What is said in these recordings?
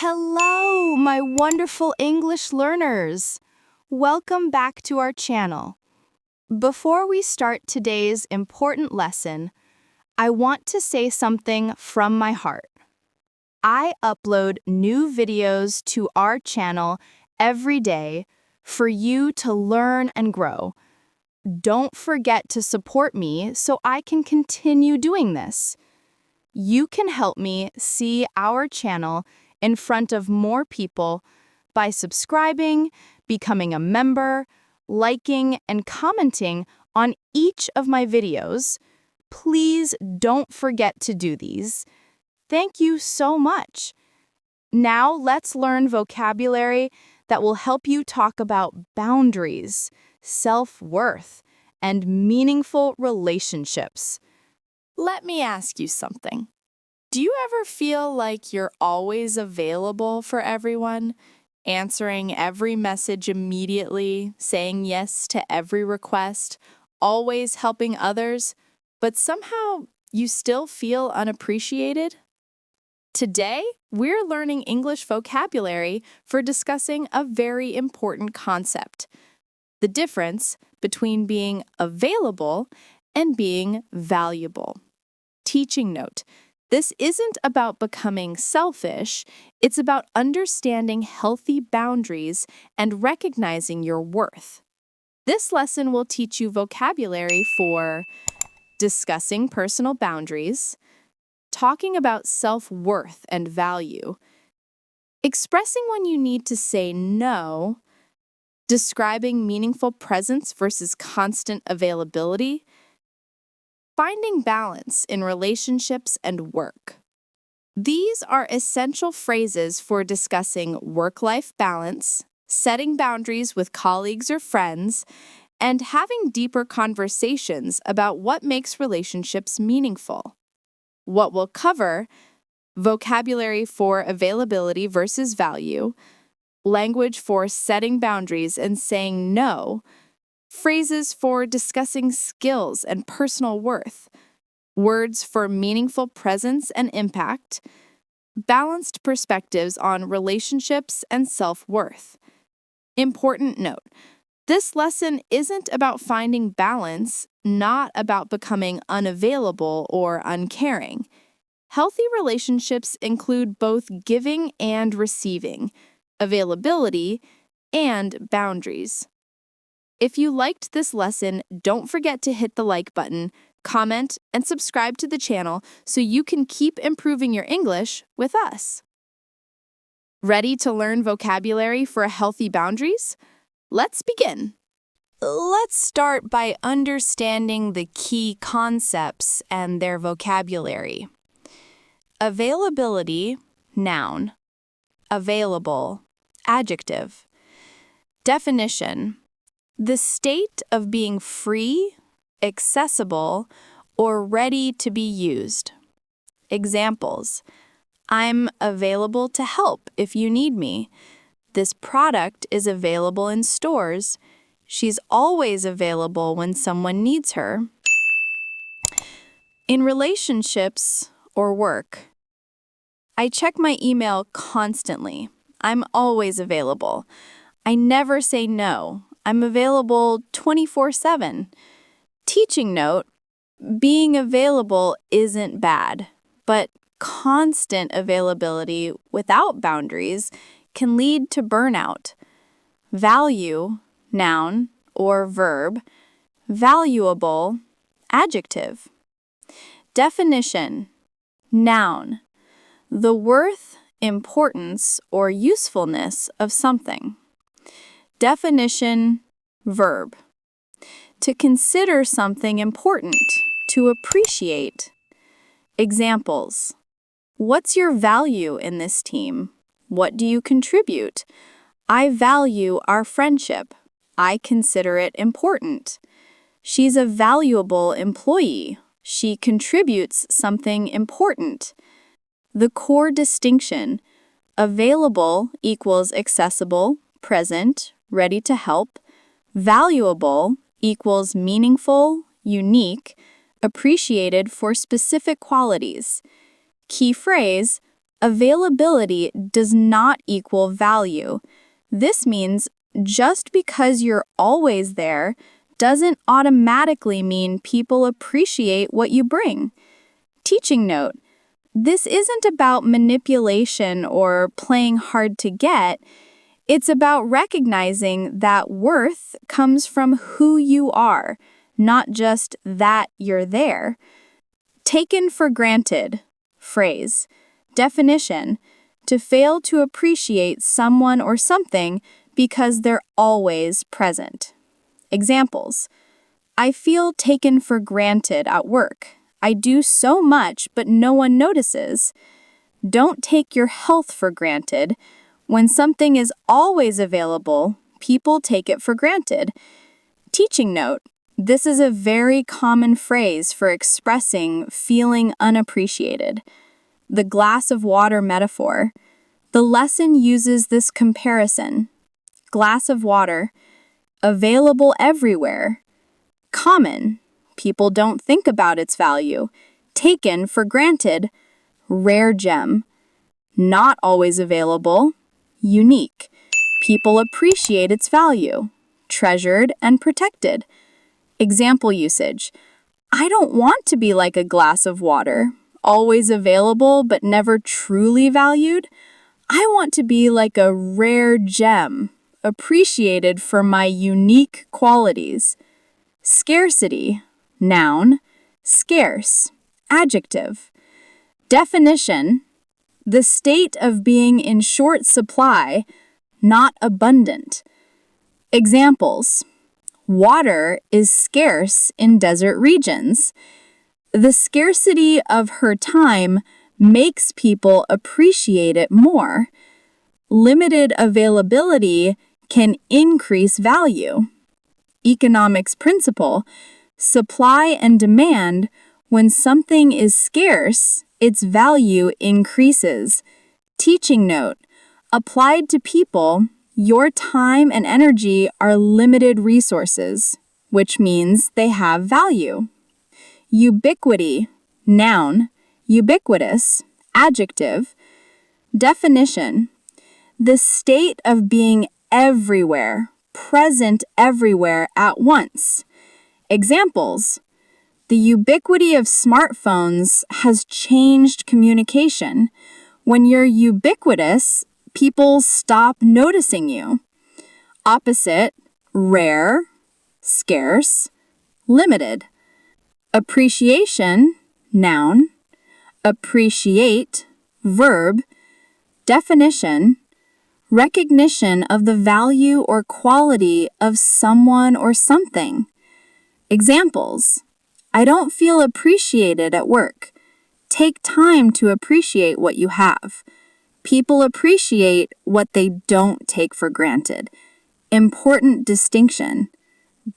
Hello, my wonderful English learners. Welcome back to our channel. Before we start today's important lesson, I want to say something from my heart. I upload new videos to our channel every day for you to learn and grow. Don't forget to support me so I can continue doing this. You can help me see our channel in front of more people by subscribing, becoming a member, liking, and commenting on each of my videos. Please don't forget to do these. Thank you so much. Now let's learn vocabulary that will help you talk about boundaries, self-worth, and meaningful relationships. Let me ask you something. Do you ever feel like you're always available for everyone, answering every message immediately, saying yes to every request, always helping others, but somehow you still feel unappreciated? Today, we're learning English vocabulary for discussing a very important concept: the difference between being available and being valuable. Teaching note: this isn't about becoming selfish, it's about understanding healthy boundaries and recognizing your worth. This lesson will teach you vocabulary for discussing personal boundaries, talking about self-worth and value, expressing when you need to say no, describing meaningful presence versus constant availability, finding balance in relationships and work. These are essential phrases for discussing work-life balance, setting boundaries with colleagues or friends, and having deeper conversations about what makes relationships meaningful. What we'll cover: vocabulary for availability versus value, language for setting boundaries and saying no, phrases for discussing skills and personal worth, words for meaningful presence and impact, balanced perspectives on relationships and self-worth. Important note: this lesson isn't about finding balance, not about becoming unavailable or uncaring. Healthy relationships include both giving and receiving, availability, and boundaries. If you liked this lesson, don't forget to hit the like button, comment, and subscribe to the channel so you can keep improving your English with us. Ready to learn vocabulary for healthy boundaries? Let's begin. Let's start by understanding the key concepts and their vocabulary. Availability, noun. Available, adjective. Definition: the state of being free, accessible, or ready to be used. Examples: I'm available to help if you need me. This product is available in stores. She's always available when someone needs her. In relationships or work, I check my email constantly. I'm always available. I never say no. I'm available 24/7. Teaching note: being available isn't bad, but constant availability without boundaries can lead to burnout. Value, noun or verb. Valuable, adjective. Definition: noun. The worth, importance, or usefulness of something. Definition: verb. To consider something important, to appreciate. Examples: what's your value in this team? What do you contribute? I value our friendship. I consider it important. She's a valuable employee. She contributes something important. The core distinction: available equals accessible, present, ready to help. Valuable equals meaningful, unique, appreciated for specific qualities. Key phrase: Availability does not equal value. This means just because you're always there doesn't automatically mean people appreciate what you bring. Teaching note: this isn't about manipulation or playing hard to get. It's about recognizing that worth comes from who you are, not just that you're there. Taken for granted. Phrase. Definition: to fail to appreciate someone or something because they're always present. Examples: I feel taken for granted at work. I do so much, but no one notices. Don't take your health for granted. When something is always available, people take it for granted. Teaching note: this is a very common phrase for expressing feeling unappreciated. The glass of water metaphor. The lesson uses this comparison. Glass of water, available everywhere. Common, people don't think about its value. Taken for granted, rare gem. Not always available, unique. People appreciate its value, treasured and protected. Example usage: I don't want to be like a glass of water, always available but never truly valued. I want to be like a rare gem, appreciated for my unique qualities. Scarcity, noun. Scarce, adjective. Definition: the state of being in short supply, not abundant. Examples: water is scarce in desert regions. The scarcity of her time makes people appreciate it more. Limited availability can increase value. Economics principle: supply and demand. When something is scarce, its value increases. Teaching note: applied to people, your time and energy are limited resources, which means they have value. Ubiquity, noun. Ubiquitous, adjective. Definition: the state of being everywhere, present everywhere at once. Examples: the ubiquity of smartphones has changed communication. When you're ubiquitous, people stop noticing you. Opposite: rare, scarce, limited. Appreciation, noun. Appreciate, verb. Definition: recognition of the value or quality of someone or something. Examples: I don't feel appreciated at work. Take time to appreciate what you have. People appreciate what they don't take for granted. Important distinction: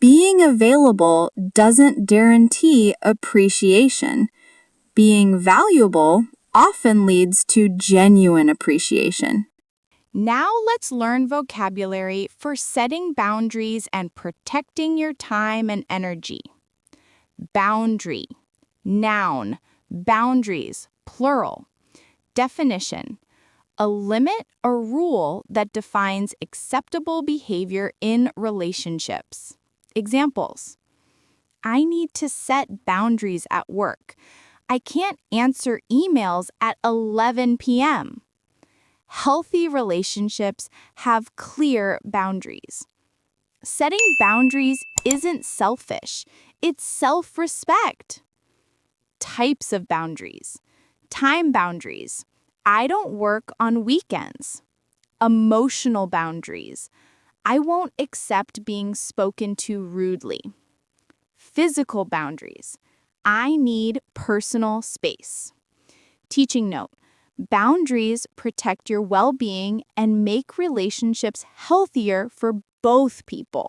being available doesn't guarantee appreciation. Being valuable often leads to genuine appreciation. Now let's learn vocabulary for setting boundaries and protecting your time and energy. Boundary, noun. Boundaries, plural. Definition: a limit or rule that defines acceptable behavior in relationships. Examples: I need to set boundaries at work. I can't answer emails at 11 p.m. Healthy relationships have clear boundaries. Setting boundaries isn't selfish, it's self-respect. Types of boundaries. Time boundaries. I don't work on weekends. Emotional boundaries. I won't accept being spoken to rudely. Physical boundaries. I need personal space. Teaching note: boundaries protect your well-being and make relationships healthier for both people.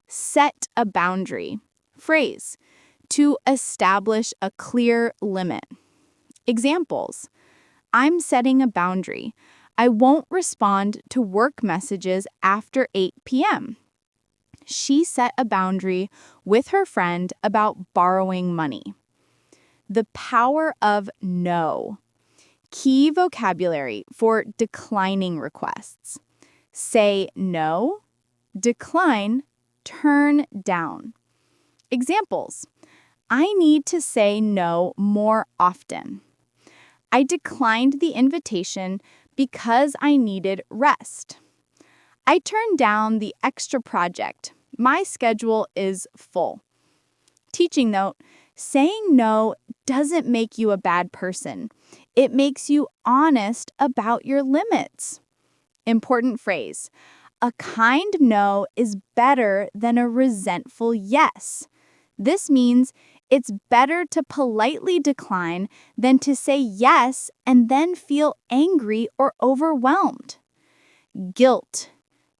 Set a boundary. Phrase: to establish a clear limit. Examples: I'm setting a boundary. I won't respond to work messages after 8 p.m. She set a boundary with her friend about borrowing money. The power of no. Key vocabulary for declining requests. Say no, decline, turn down. Examples. I need to say no more often. I declined the invitation because I needed rest. I turned down the extra project. My schedule is full. Teaching note, saying no doesn't make you a bad person. It makes you honest about your limits. Important phrase. A kind no is better than a resentful yes. This means it's better to politely decline than to say yes and then feel angry or overwhelmed. Guilt,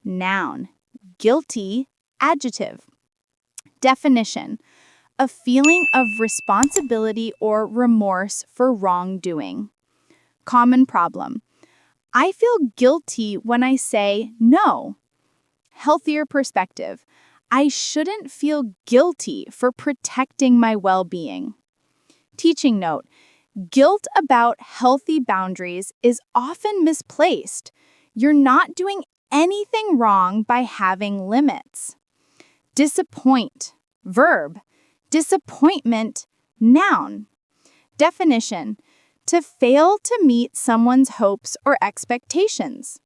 noun. Guilty, adjective. Definition. A feeling of responsibility or remorse for wrongdoing. Common problem. I feel guilty when I say no. Healthier perspective. I shouldn't feel guilty for protecting my well-being. Teaching note. Guilt about healthy boundaries is often misplaced. You're not doing anything wrong by having limits. Disappoint. Verb. Disappointment, noun. Definition. To fail to meet someone's hopes or expectations.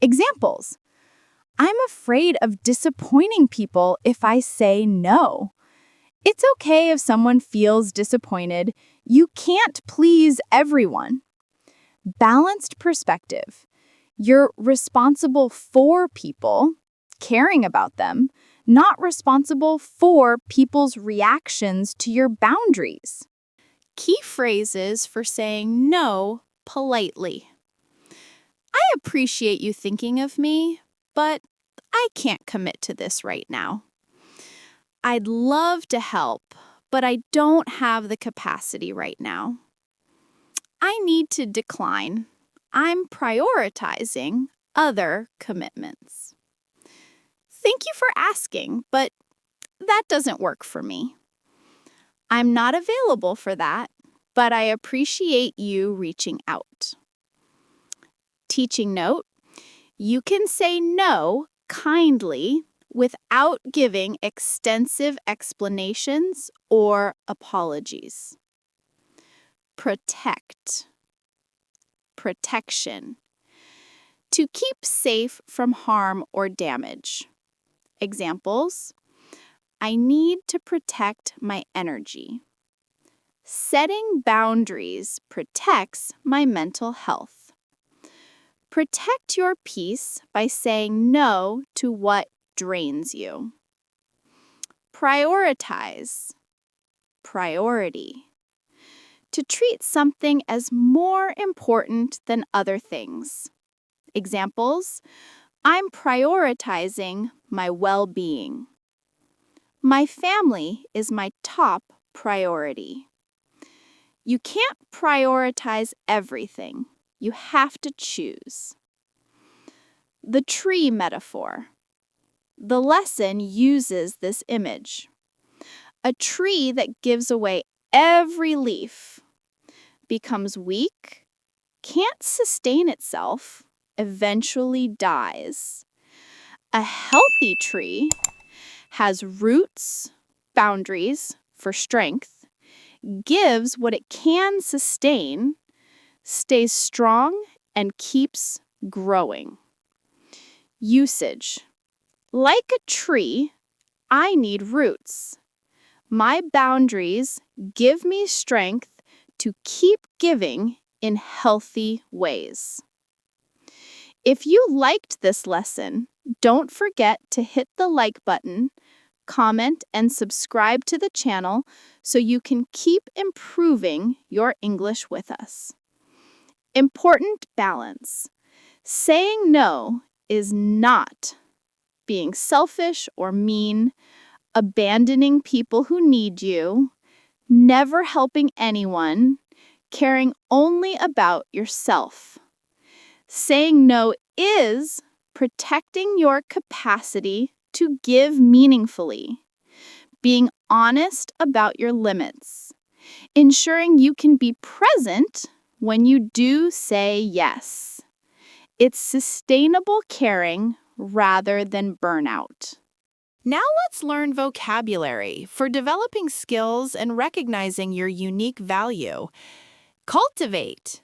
Examples. I'm afraid of disappointing people if I say no. It's okay if someone feels disappointed. You can't please everyone. Balanced perspective. You're responsible for people, caring about them, not responsible for people's reactions to your boundaries. Key phrases for saying no politely. I appreciate you thinking of me, but I can't commit to this right now. I'd love to help, but I don't have the capacity right now. I need to decline. I'm prioritizing other commitments. Thank you for asking, but that doesn't work for me. I'm not available for that, but I appreciate you reaching out. Teaching note, you can say no kindly without giving extensive explanations or apologies. Protect. Protection. To keep safe from harm or damage. Examples. I need to protect my energy. Setting boundaries protects my mental health. Protect your peace by saying no to what drains you. Prioritize. Priority. To treat something as more important than other things. Examples. I'm prioritizing my well-being. My family is my top priority. You can't prioritize everything. You have to choose. The tree metaphor. The lesson uses this image. A tree that gives away every leaf becomes weak, can't sustain itself, eventually dies. A healthy tree has roots, boundaries for strength, gives what it can sustain, stays strong, and keeps growing. Usage. Like a tree, I need roots. My boundaries give me strength to keep giving in healthy ways. If you liked this lesson, don't forget to hit the like button, comment, and subscribe to the channel so you can keep improving your English with us. Important balance. Saying no is not being selfish or mean, abandoning people who need you, never helping anyone, caring only about yourself. Saying no is protecting your capacity to give meaningfully, being honest about your limits, ensuring you can be present when you do say yes. It's sustainable caring rather than burnout. Now let's learn vocabulary for developing skills and recognizing your unique value. Cultivate.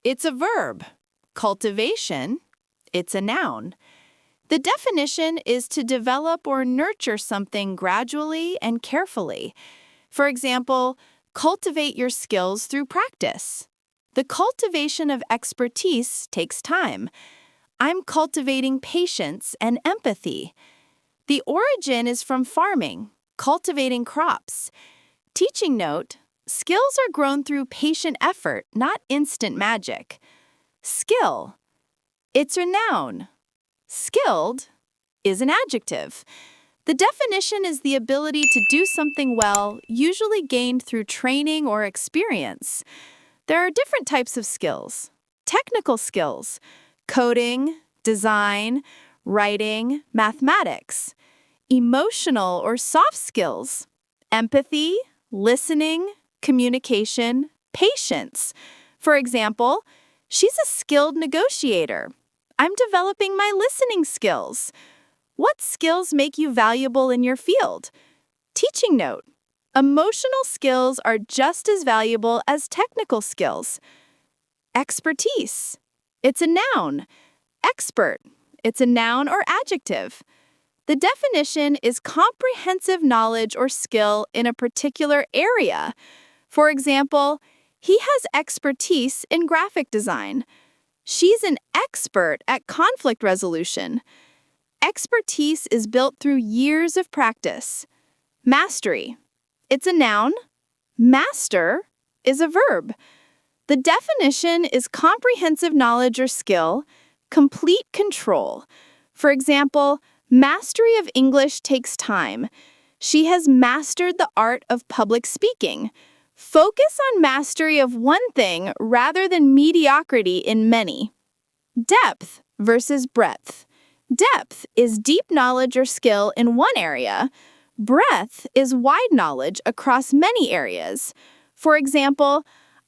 It's a verb. Cultivation. It's a noun. The definition is to develop or nurture something gradually and carefully. For example, cultivate your skills through practice. The cultivation of expertise takes time. I'm cultivating patience and empathy. The origin is from farming, cultivating crops. Teaching note, skills are grown through patient effort, not instant magic. Skill. It's a noun. Skilled is an adjective. The definition is the ability to do something well, usually gained through training or experience. There are different types of skills. Technical skills, coding, design, writing, mathematics. Emotional or soft skills, empathy, listening, communication, patience. For example, she's a skilled negotiator. I'm developing my listening skills. What skills make you valuable in your field? Teaching note, emotional skills are just as valuable as technical skills. Expertise. It's a noun. Expert. It's a noun or adjective. The definition is comprehensive knowledge or skill in a particular area. For example, he has expertise in graphic design. She's an expert at conflict resolution. Expertise is built through years of practice. Mastery. It's a noun. Master is a verb. The definition is comprehensive knowledge or skill, complete control. For example, mastery of English takes time. She has mastered the art of public speaking. Focus on mastery of one thing rather than mediocrity in many. Depth versus breadth. Depth is deep knowledge or skill in one area. Breadth is wide knowledge across many areas. For example,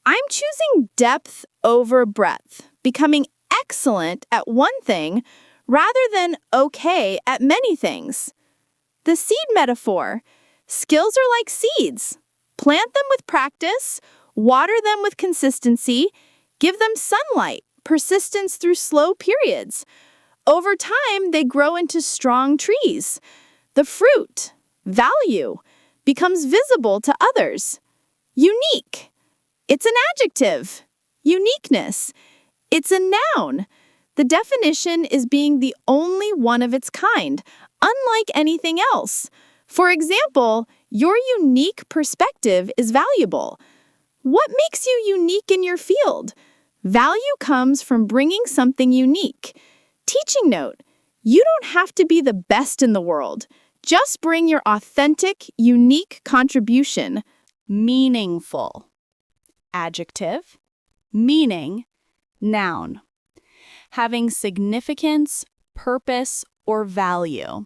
I'm choosing depth over breadth, becoming excellent at one thing rather than okay at many things. The seed metaphor. Skills are like seeds. Plant them with practice, water them with consistency, give them sunlight, persistence through slow periods. Over time, they grow into strong trees. The fruit, value, becomes visible to others. Unique. It's an adjective. Uniqueness. It's a noun. The definition is being the only one of its kind, unlike anything else. For example, your unique perspective is valuable. What makes you unique in your field? Value comes from bringing something unique. Teaching note, you don't have to be the best in the world. Just bring your authentic, unique contribution. Meaningful. Adjective. Meaning. Noun. Having significance, purpose, or value.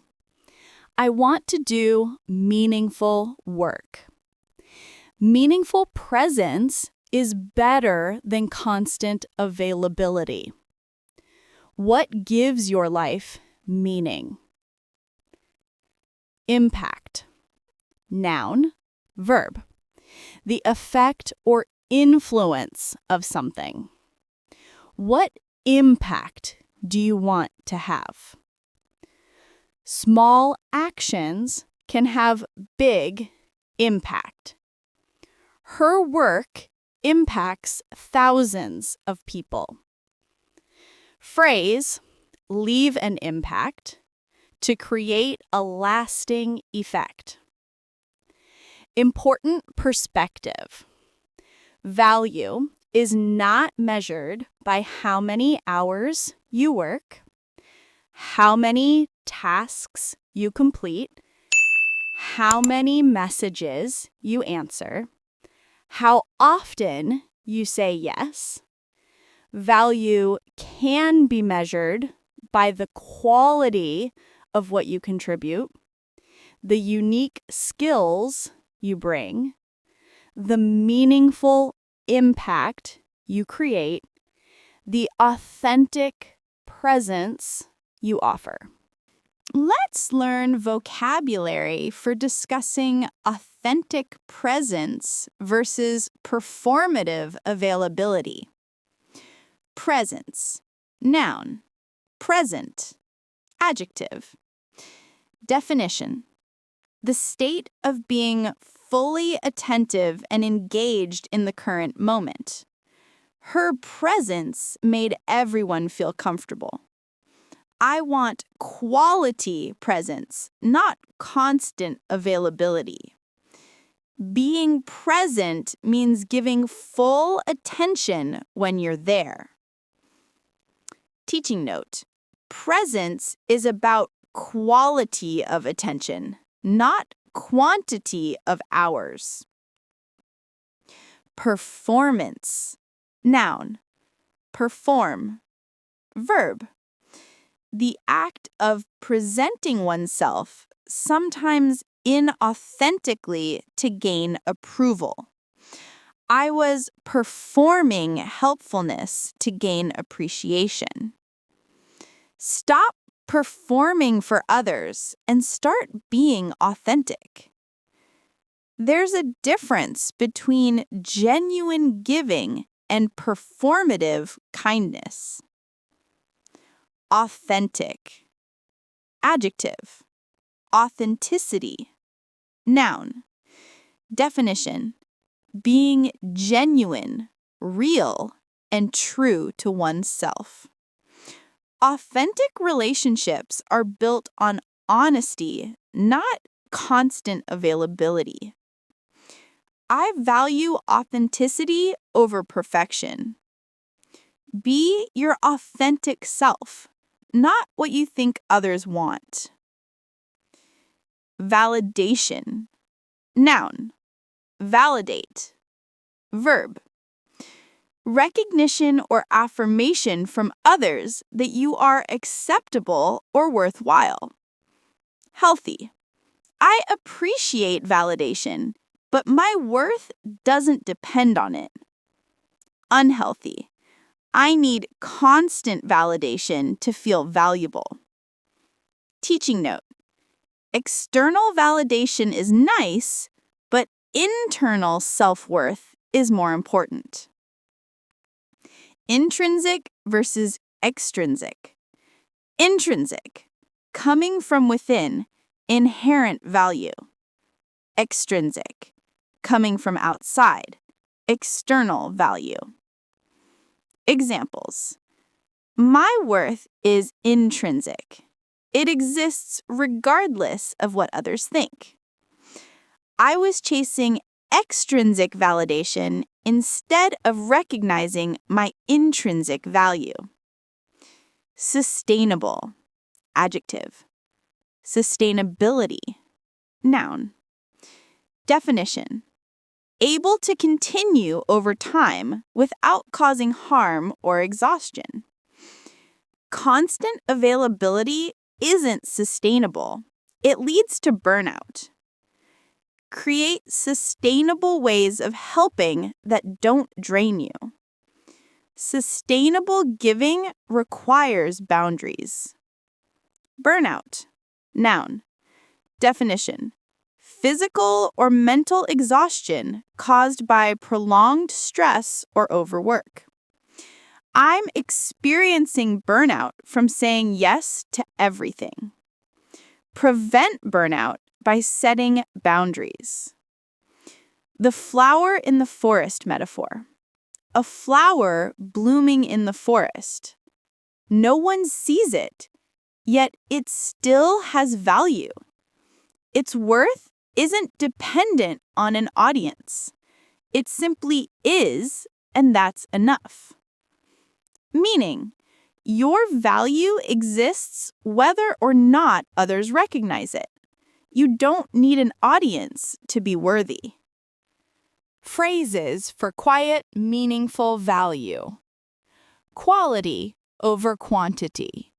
I want to do meaningful work. Meaningful presence is better than constant availability. What gives your life meaning? Impact. Noun, verb. The effect or influence of something. What impact do you want to have? Small actions can have big impact. Her work impacts thousands of people. Phrase, leave an impact, to create a lasting effect. Important perspective. Value is not measured by how many hours you work, how many tasks you complete, how many messages you answer, how often you say yes. Value can be measured by the quality of what you contribute, the unique skills you bring, the meaningful impact you create, the authentic presence you offer. Let's learn vocabulary for discussing authentic presence versus performative availability. Presence, noun. Present, adjective. Definition: the state of being fully attentive and engaged in the current moment. Her presence made everyone feel comfortable. I want quality presence, not constant availability. Being present means giving full attention when you're there. Teaching note: presence is about quality of attention, not quantity of hours. Performance, noun. Perform, verb. The act of presenting oneself, sometimes inauthentically, to gain approval. I was performing helpfulness to gain appreciation. Stop performing for others and start being authentic. There's a difference between genuine giving and performative kindness. Authentic, adjective. Authenticity, noun. Definition: being genuine, real, and true to oneself. Authentic relationships are built on honesty, not constant availability. I value authenticity over perfection. Be your authentic self, not what you think others want. Validation, noun. Validate, verb. Recognition or affirmation from others that you are acceptable or worthwhile. Healthy. I appreciate validation, but my worth doesn't depend on it. Unhealthy. I need constant validation to feel valuable. Teaching note: external validation is nice, but internal self-worth is more important. Intrinsic versus extrinsic. Intrinsic, coming from within, inherent value. Extrinsic, coming from outside, external value. Examples: my worth is intrinsic. It exists regardless of what others think. I was chasing extrinsic validation instead of recognizing my intrinsic value. Sustainable, adjective. Sustainability, noun. Definition: able to continue over time without causing harm or exhaustion. Constant availability isn't sustainable. It leads to burnout. Create sustainable ways of helping that don't drain you. Sustainable giving requires boundaries. Burnout, noun. Definition: physical or mental exhaustion caused by prolonged stress or overwork. I'm experiencing burnout from saying yes to everything. Prevent burnout by setting boundaries. The flower in the forest metaphor. A flower blooming in the forest. No one sees it, yet it still has value. Its worth isn't dependent on an audience. It simply is, and that's enough. Meaning, your value exists whether or not others recognize it. You don't need an audience to be worthy. Phrases for quiet, meaningful value. Quality over quantity.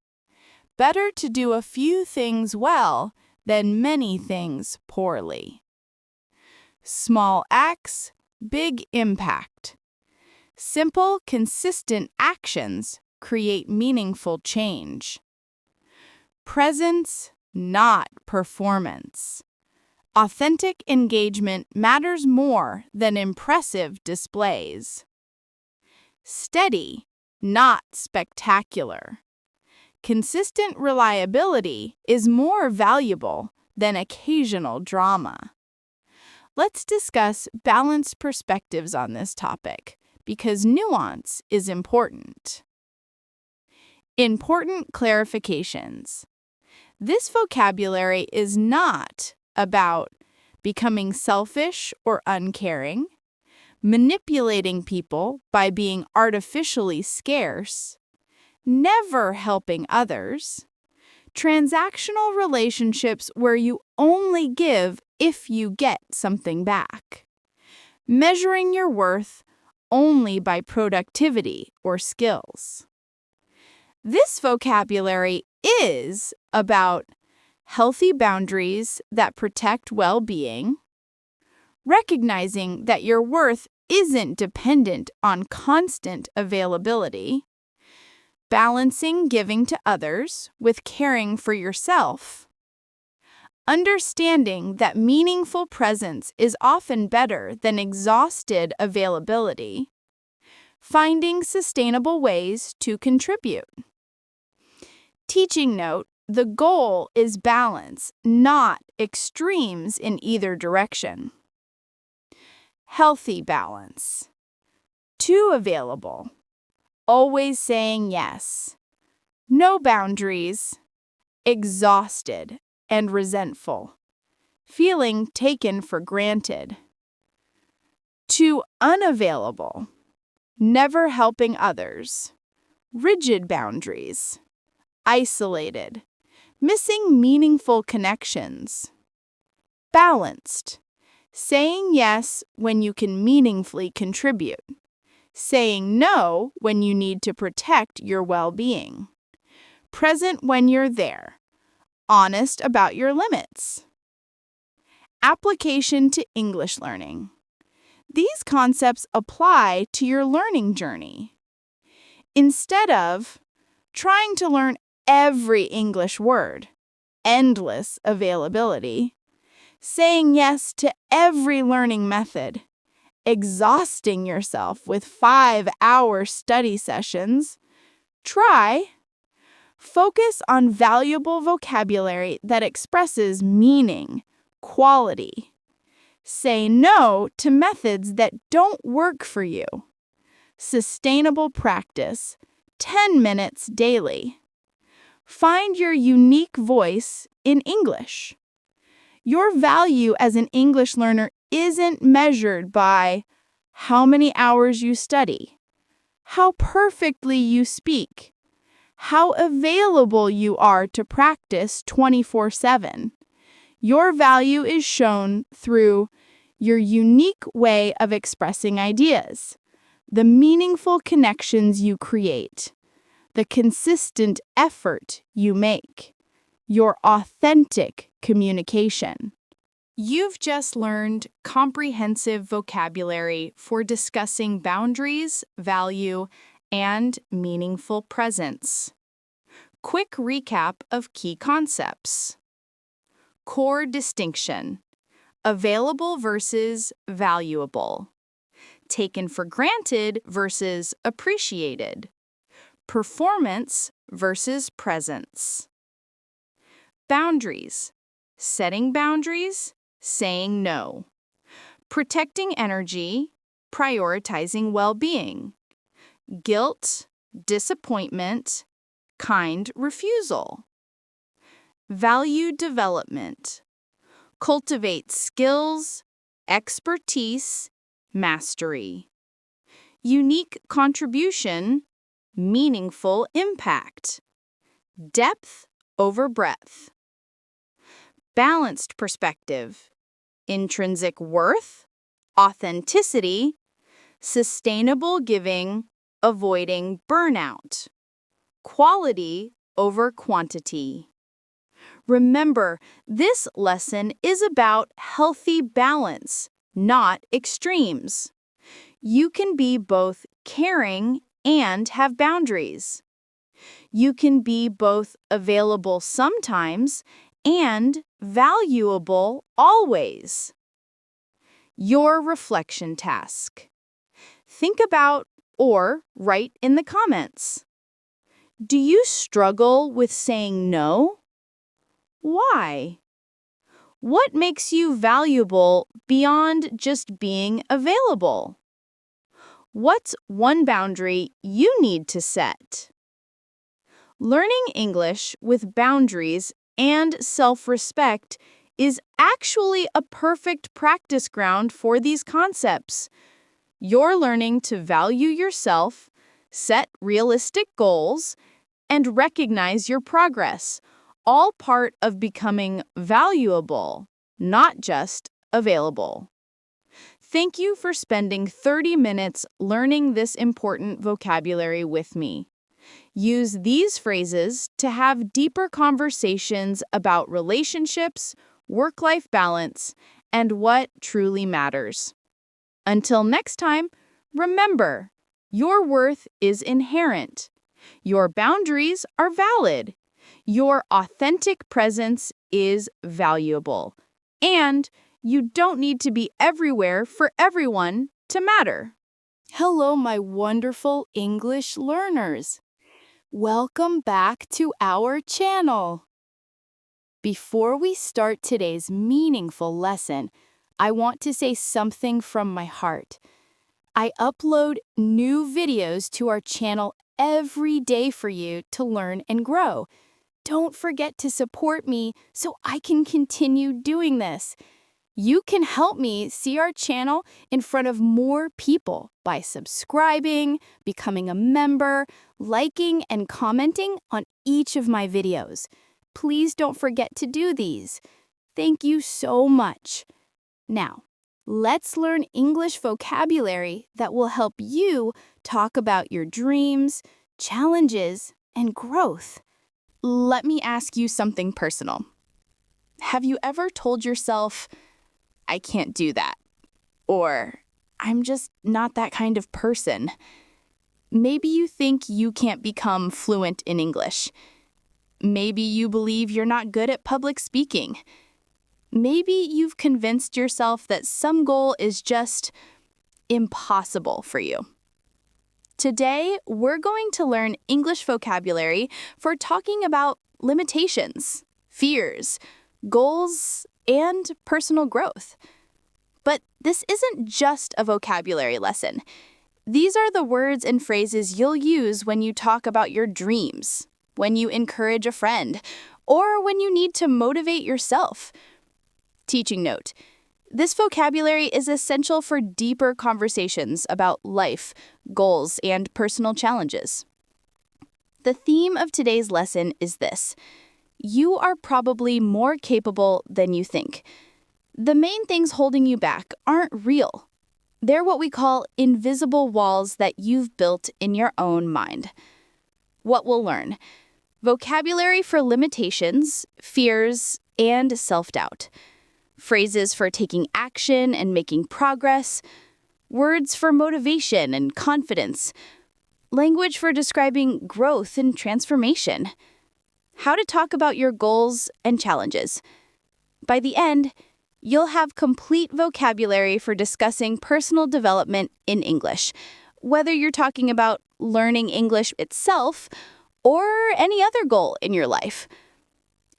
Better to do a few things well than many things poorly. Small acts, big impact. Simple, consistent actions create meaningful change. Presence, not performance. Authentic engagement matters more than impressive displays. Steady, not spectacular. Consistent reliability is more valuable than occasional drama. Let's discuss balanced perspectives on this topic because nuance is important. Important clarifications. This vocabulary is not about becoming selfish or uncaring, manipulating people by being artificially scarce, never helping others, transactional relationships where you only give if you get something back, measuring your worth only by productivity or skills. This vocabulary is about healthy boundaries that protect well-being, recognizing that your worth isn't dependent on constant availability, balancing giving to others with caring for yourself, understanding that meaningful presence is often better than exhausted availability, finding sustainable ways to contribute. Teaching note: the goal is balance, not extremes in either direction. Healthy balance. Too available. Always saying yes. No boundaries. Exhausted and resentful. Feeling taken for granted. Too unavailable. Never helping others. Rigid boundaries. Isolated. Missing meaningful connections. Balanced. Saying yes when you can meaningfully contribute. Saying no when you need to protect your well-being. Present when you're there. Honest about your limits. Application to English learning. These concepts apply to your learning journey. Instead of trying to learn every English word, endless availability, saying yes to every learning method, exhausting yourself with 5-hour study sessions, focus on valuable vocabulary that expresses meaning, quality. Say no to methods that don't work for you. Sustainable practice, 10 minutes daily. Find your unique voice in English. Your value as an English learner isn't measured by how many hours you study, how perfectly you speak, how available you are to practice 24/7. Your value is shown through your unique way of expressing ideas, the meaningful connections you create, the consistent effort you make, your authentic communication. You've just learned comprehensive vocabulary for discussing boundaries, value, and meaningful presence. Quick recap of key concepts. Core distinction: available versus valuable. Taken for granted versus appreciated. Performance versus presence. Boundaries: setting boundaries, saying no. Protecting energy, prioritizing well-being. Guilt, disappointment, kind refusal. Value development: cultivate skills, expertise, mastery. Unique contribution, meaningful impact. Depth over breadth. Balanced perspective: intrinsic worth, authenticity, sustainable giving, avoiding burnout. Quality over quantity. Remember, this lesson is about healthy balance, not extremes. You can be both caring, and have boundaries. You can be both available sometimes and valuable always. Your reflection task. Think about or write in the comments. Do you struggle with saying no? Why? What makes you valuable beyond just being available? What's one boundary you need to set? Learning English with boundaries and self-respect is actually a perfect practice ground for these concepts. You're learning to value yourself, set realistic goals, and recognize your progress, all part of becoming valuable, not just available. Thank you for spending 30 minutes learning this important vocabulary with me. Use these phrases to have deeper conversations about relationships, work-life balance, and what truly matters. Until next time, remember, your worth is inherent. Your boundaries are valid. Your authentic presence is valuable. And you don't need to be everywhere for everyone to matter. Hello, my wonderful English learners. Welcome back to our channel. Before we start today's meaningful lesson, I want to say something from my heart. I upload new videos to our channel every day for you to learn and grow. Don't forget to support me so I can continue doing this. You can help me see our channel in front of more people by subscribing, becoming a member, liking, and commenting on each of my videos. Please don't forget to do these. Thank you so much. Now, let's learn English vocabulary that will help you talk about your dreams, challenges, and growth. Let me ask you something personal. Have you ever told yourself, I can't do that, or I'm just not that kind of person? Maybe you think you can't become fluent in English. Maybe you believe you're not good at public speaking. Maybe you've convinced yourself that some goal is just impossible for you. Today, we're going to learn English vocabulary for talking about limitations, fears, goals, and personal growth. But this isn't just a vocabulary lesson. These are the words and phrases you'll use when you talk about your dreams, when you encourage a friend, or when you need to motivate yourself. Teaching note: this vocabulary is essential for deeper conversations about life, goals, and personal challenges. The theme of today's lesson is this: you are probably more capable than you think. The main things holding you back aren't real. They're what we call invisible walls that you've built in your own mind. What we'll learn: vocabulary for limitations, fears, and self-doubt. Phrases for taking action and making progress. Words for motivation and confidence. Language for describing growth and transformation. How to talk about your goals and challenges. By the end, you'll have complete vocabulary for discussing personal development in English, whether you're talking about learning English itself or any other goal in your life.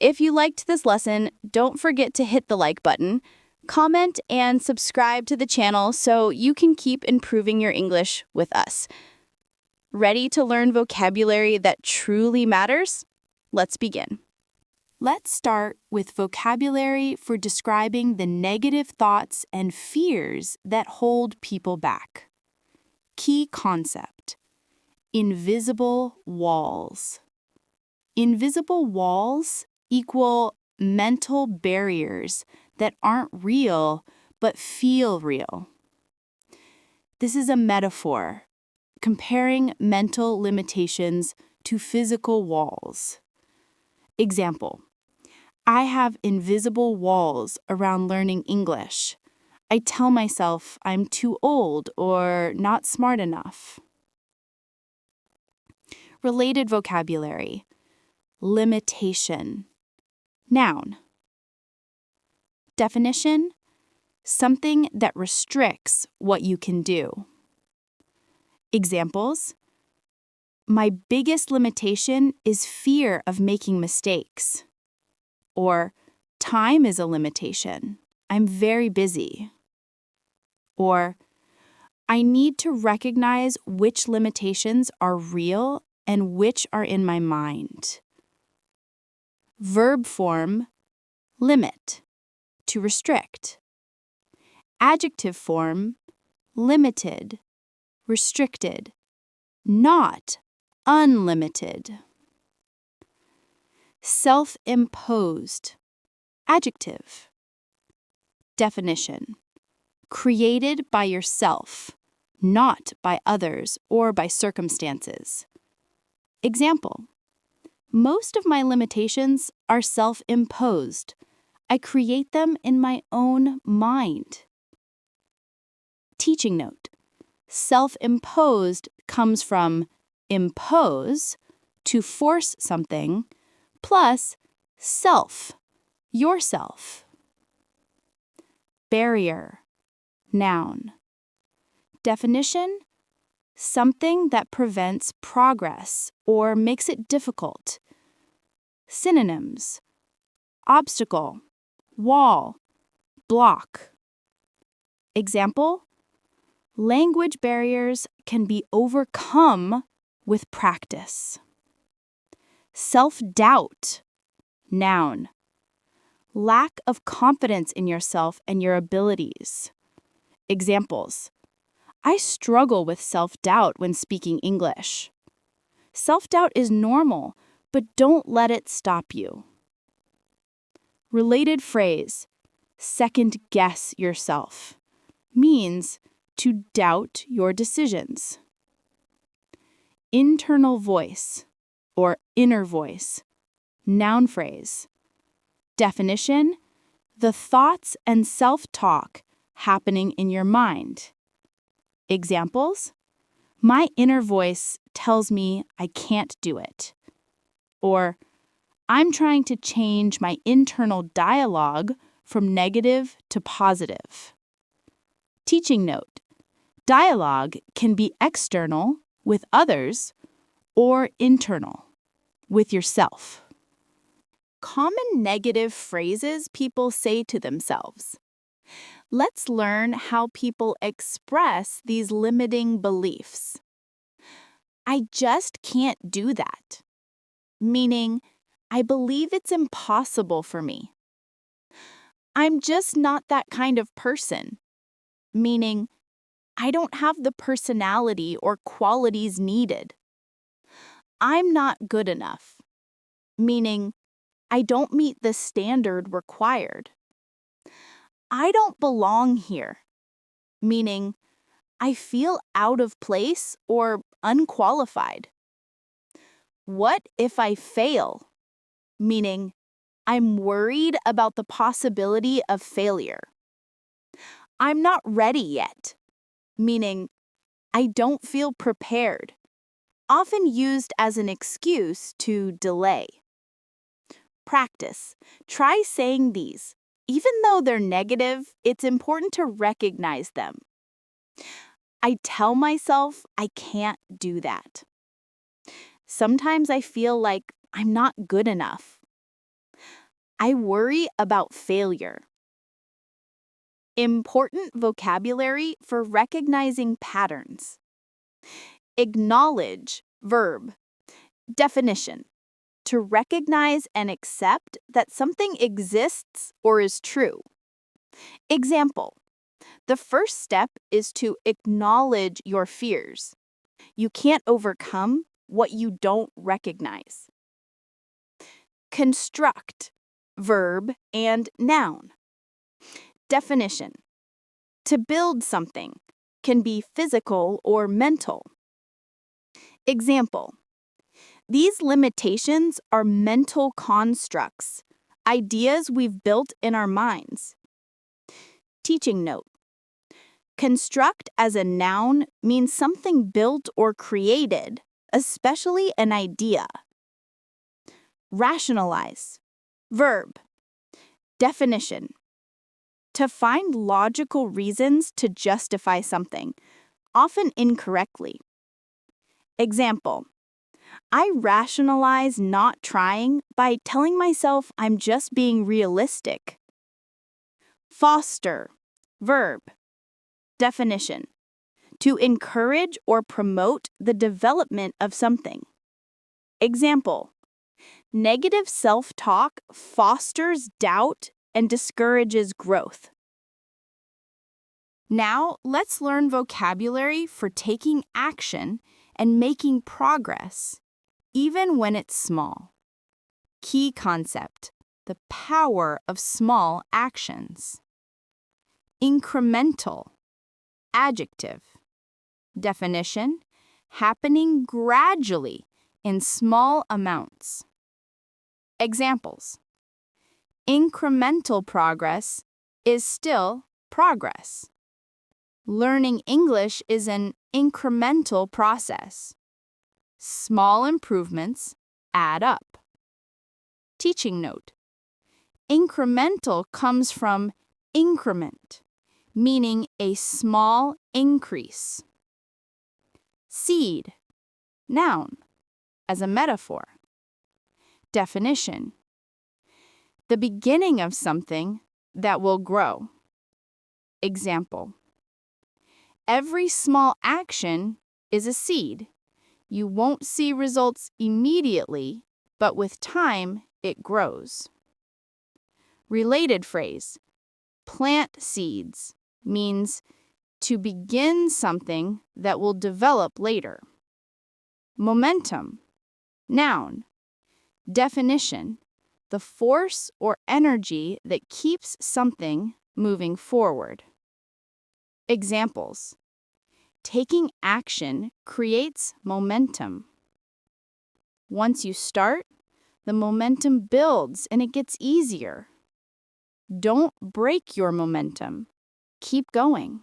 If you liked this lesson, don't forget to hit the like button, comment, and subscribe to the channel so you can keep improving your English with us. Ready to learn vocabulary that truly matters? Let's begin. Let's start with vocabulary for describing the negative thoughts and fears that hold people back. Key concept: invisible walls. Invisible walls equal mental barriers that aren't real but feel real. This is a metaphor, comparing mental limitations to physical walls. Example: I have invisible walls around learning English. I tell myself I'm too old or not smart enough. Related vocabulary. Limitation. Noun. Definition: something that restricts what you can do. Examples: my biggest limitation is fear of making mistakes. Or, time is a limitation. I'm very busy. Or, I need to recognize which limitations are real and which are in my mind. Verb form: limit, to restrict. Adjective form: limited, restricted, not unlimited. Self-imposed. Adjective. Definition: created by yourself, not by others or by circumstances. Example: most of my limitations are self-imposed. I create them in my own mind. Teaching note: self-imposed comes from impose, to force something, plus self, yourself. Barrier. Noun. Definition: something that prevents progress or makes it difficult. Synonyms: obstacle, wall, block. Example: language barriers can be overcome with practice. Self-doubt. Noun. Lack of confidence in yourself and your abilities. Examples: I struggle with self-doubt when speaking English. Self-doubt is normal, but don't let it stop you. Related phrase: second-guess yourself, means to doubt your decisions. Internal voice, or inner voice. Noun phrase. Definition: the thoughts and self-talk happening in your mind. Examples: my inner voice tells me I can't do it. Or, I'm trying to change my internal dialogue from negative to positive. Teaching note: dialogue can be external, with others, or internal, with yourself. Common negative phrases people say to themselves. Let's learn how people express these limiting beliefs. I just can't do that, meaning I believe it's impossible for me. I'm just not that kind of person, meaning I don't have the personality or qualities needed. I'm not good enough, meaning I don't meet the standard required. I don't belong here, meaning I feel out of place or unqualified. What if I fail? Meaning I'm worried about the possibility of failure. I'm not ready yet, meaning I don't feel prepared, often used as an excuse to delay. Practice. Try saying these. Even though they're negative, it's important to recognize them. I tell myself I can't do that. Sometimes I feel like I'm not good enough. I worry about failure. Important vocabulary for recognizing patterns. Acknowledge, verb. Definition: to recognize and accept that something exists or is true. Example: the first step is to acknowledge your fears. You can't overcome what you don't recognize. Construct, verb and noun. Definition: to build something, can be physical or mental. Example: these limitations are mental constructs, ideas we've built in our minds. Teaching note: construct as a noun means something built or created, especially an idea. Rationalize. Verb. Definition. To find logical reasons to justify something, often incorrectly. Example. I rationalize not trying by telling myself I'm just being realistic. Foster. Verb. Definition. To encourage or promote the development of something. Example. Negative self-talk fosters doubt and discourages growth. Now, let's learn vocabulary for taking action and making progress, even when it's small. Key concept: the power of small actions. Incremental. Adjective. Definition: happening gradually in small amounts. Examples. Incremental progress is still progress. Learning English is an incremental process. Small improvements add up. Teaching note. Incremental comes from increment, meaning a small increase. Seed. Noun. As a metaphor. Definition: the beginning of something that will grow. Example. Every small action is a seed. You won't see results immediately, but with time, it grows. Related phrase. Plant seeds means to begin something that will develop later. Momentum. Noun. Definition: the force or energy that keeps something moving forward. Examples. Taking action creates momentum. Once you start, the momentum builds and it gets easier. Don't break your momentum. Keep going.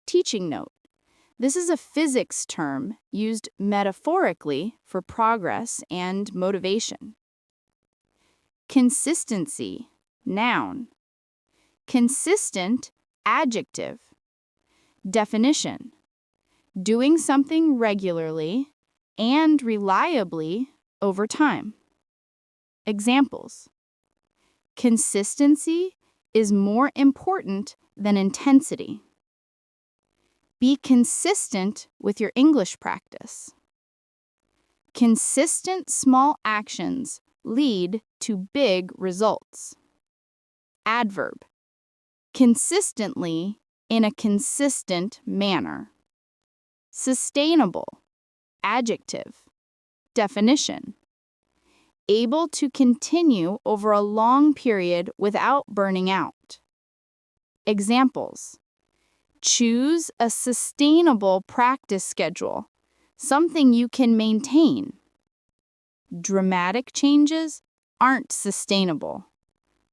Teaching note. This is a physics term used metaphorically for progress and motivation. Consistency. Noun. Consistent. Adjective. Definition: doing something regularly and reliably over time. Examples. Consistency is more important than intensity. Be consistent with your English practice. Consistent small actions lead to big results. Adverb. Consistently in a consistent manner. Sustainable. Adjective. Definition: able to continue over a long period without burning out. Examples. Choose a sustainable practice schedule, something you can maintain. Dramatic changes aren't sustainable.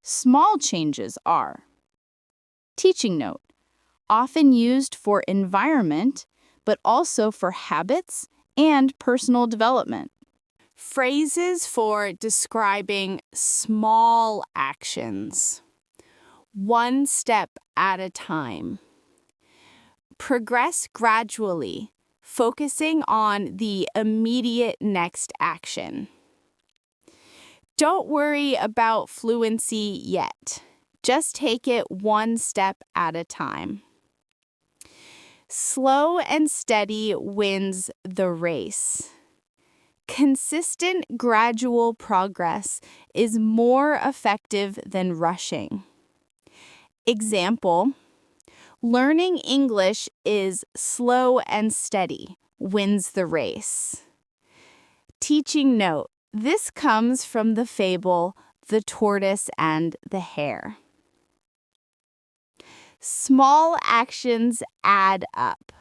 Small changes are. Teaching note. Often used for environment, but also for habits and personal development. Phrases for describing small actions. One step at a time. Progress gradually, focusing on the immediate next action. Don't worry about fluency yet. Just take it one step at a time. Slow and steady wins the race. Consistent, gradual progress is more effective than rushing. Example. Learning English is slow and steady, wins the race. Teaching note. This comes from the fable, The Tortoise and the Hare. Small actions add up.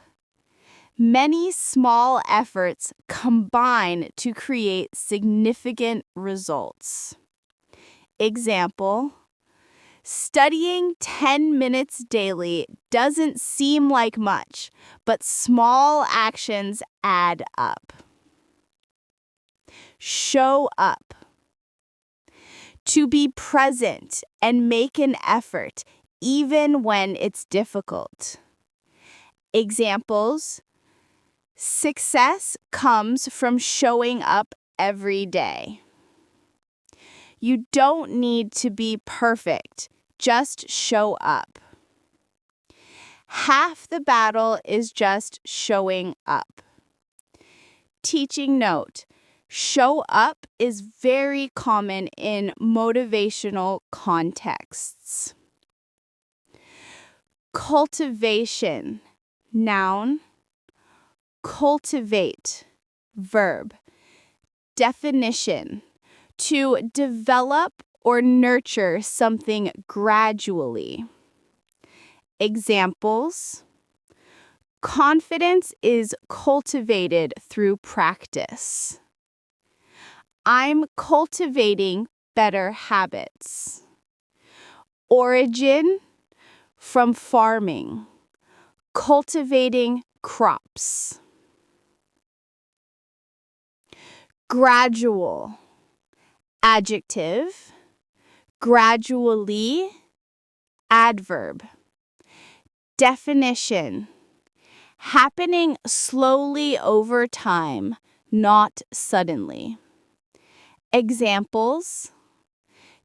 Many small efforts combine to create significant results. Example. Studying 10 minutes daily doesn't seem like much, but small actions add up. show up. To be present and make an effort, even when it's difficult. Examples: success comes from showing up every day. You don't need to be perfect, just show up. Half the battle is just showing up. Teaching note: show up is very common in motivational contexts. Cultivation, noun. Cultivate, verb. Definition: to develop or nurture something gradually. Examples: confidence is cultivated through practice. I'm cultivating better habits. Origin: from farming, cultivating crops. Gradual, adjective. Gradually, adverb. Definition: happening slowly over time, not suddenly. Examples: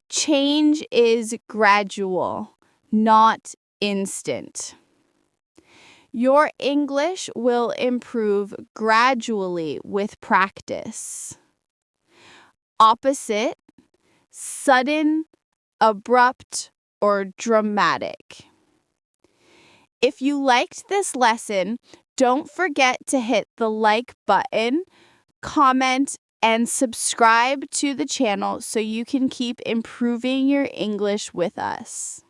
change is gradual, not instant. Your English will improve gradually with practice. Opposite: sudden, abrupt, or dramatic. If you liked this lesson, don't forget to hit the like button, comment, and subscribe to the channel so you can keep improving your English with us.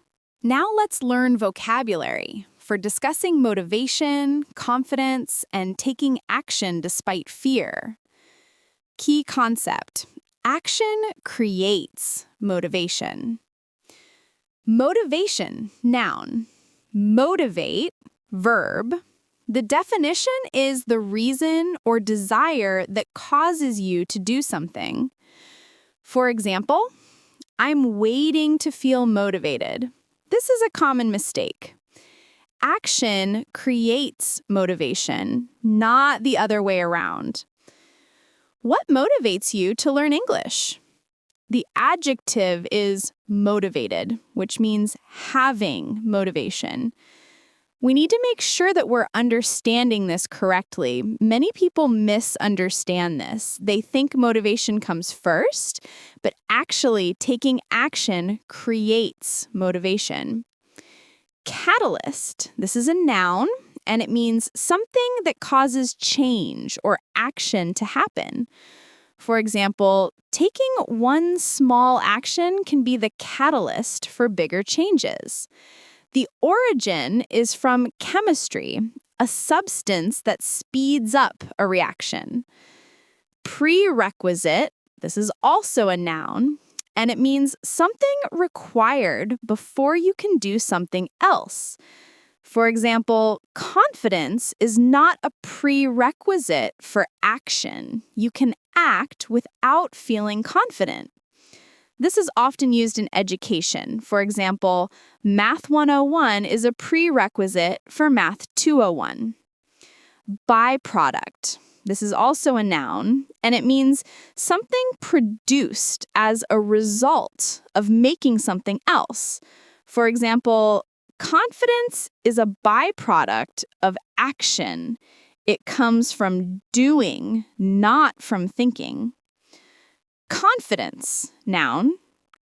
Now let's learn vocabulary for discussing motivation, confidence, and taking action despite fear. Key concept: action creates motivation. Motivation, noun. Motivate, verb. The definition is the reason or desire that causes you to do something. For example, I'm waiting to feel motivated. This is a common mistake. Action creates motivation, not the other way around. What motivates you to learn English? The adjective is motivated, which means having motivation. We need to make sure that we're understanding this correctly. Many people misunderstand this. They think motivation comes first, but actually taking action creates motivation. Catalyst, this is a noun, and it means something that causes change or action to happen. For example, taking one small action can be the catalyst for bigger changes. The origin is from chemistry, a substance that speeds up a reaction. Prerequisite, this is also a noun, and it means something required before you can do something else. For example, confidence is not a prerequisite for action. You can act without feeling confident. This is often used in education. For example, Math 101 is a prerequisite for Math 201. Byproduct. This is also a noun, and it means something produced as a result of making something else. For example, confidence is a byproduct of action. It comes from doing, not from thinking. Confidence, noun.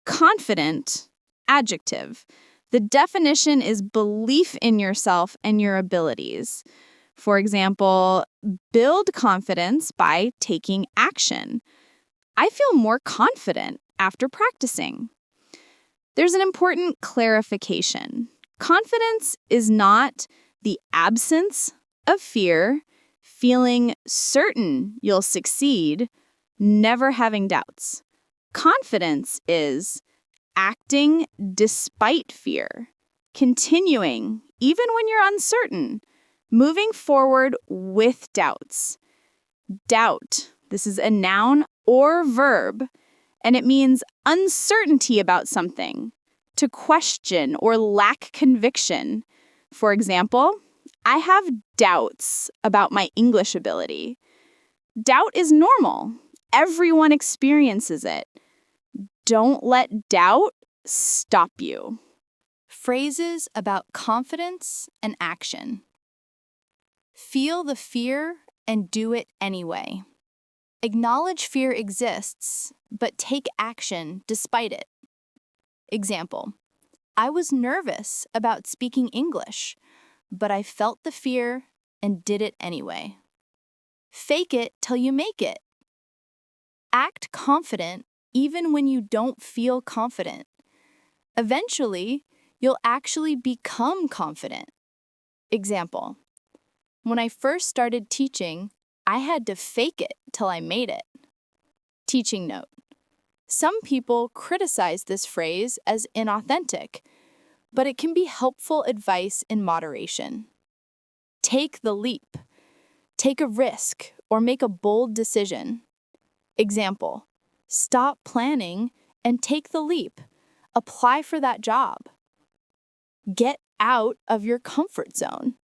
Confident, adjective. The definition is belief in yourself and your abilities. For example, build confidence by taking action. I feel more confident after practicing. There's an important clarification. Confidence is not the absence of fear, feeling certain you'll succeed, never having doubts. Confidence is acting despite fear, continuing even when you're uncertain, moving forward with doubts. Doubt, this is a noun or verb, and it means uncertainty about something, to question or lack conviction. For example, I have doubts about my English ability. Doubt is normal. Everyone experiences it. Don't let doubt stop you. Phrases about confidence and action. Feel the fear and do it anyway. Acknowledge fear exists, but take action despite it. Example: I was nervous about speaking English, but I felt the fear and did it anyway. Fake it till you make it. Act confident even when you don't feel confident. Eventually, you'll actually become confident. Example: when I first started teaching, I had to fake it till I made it. Teaching note: some people criticize this phrase as inauthentic, but it can be helpful advice in moderation. Take the leap. Take a risk or make a bold decision. Example: stop planning and take the leap. Apply for that job. Get out of your comfort zone.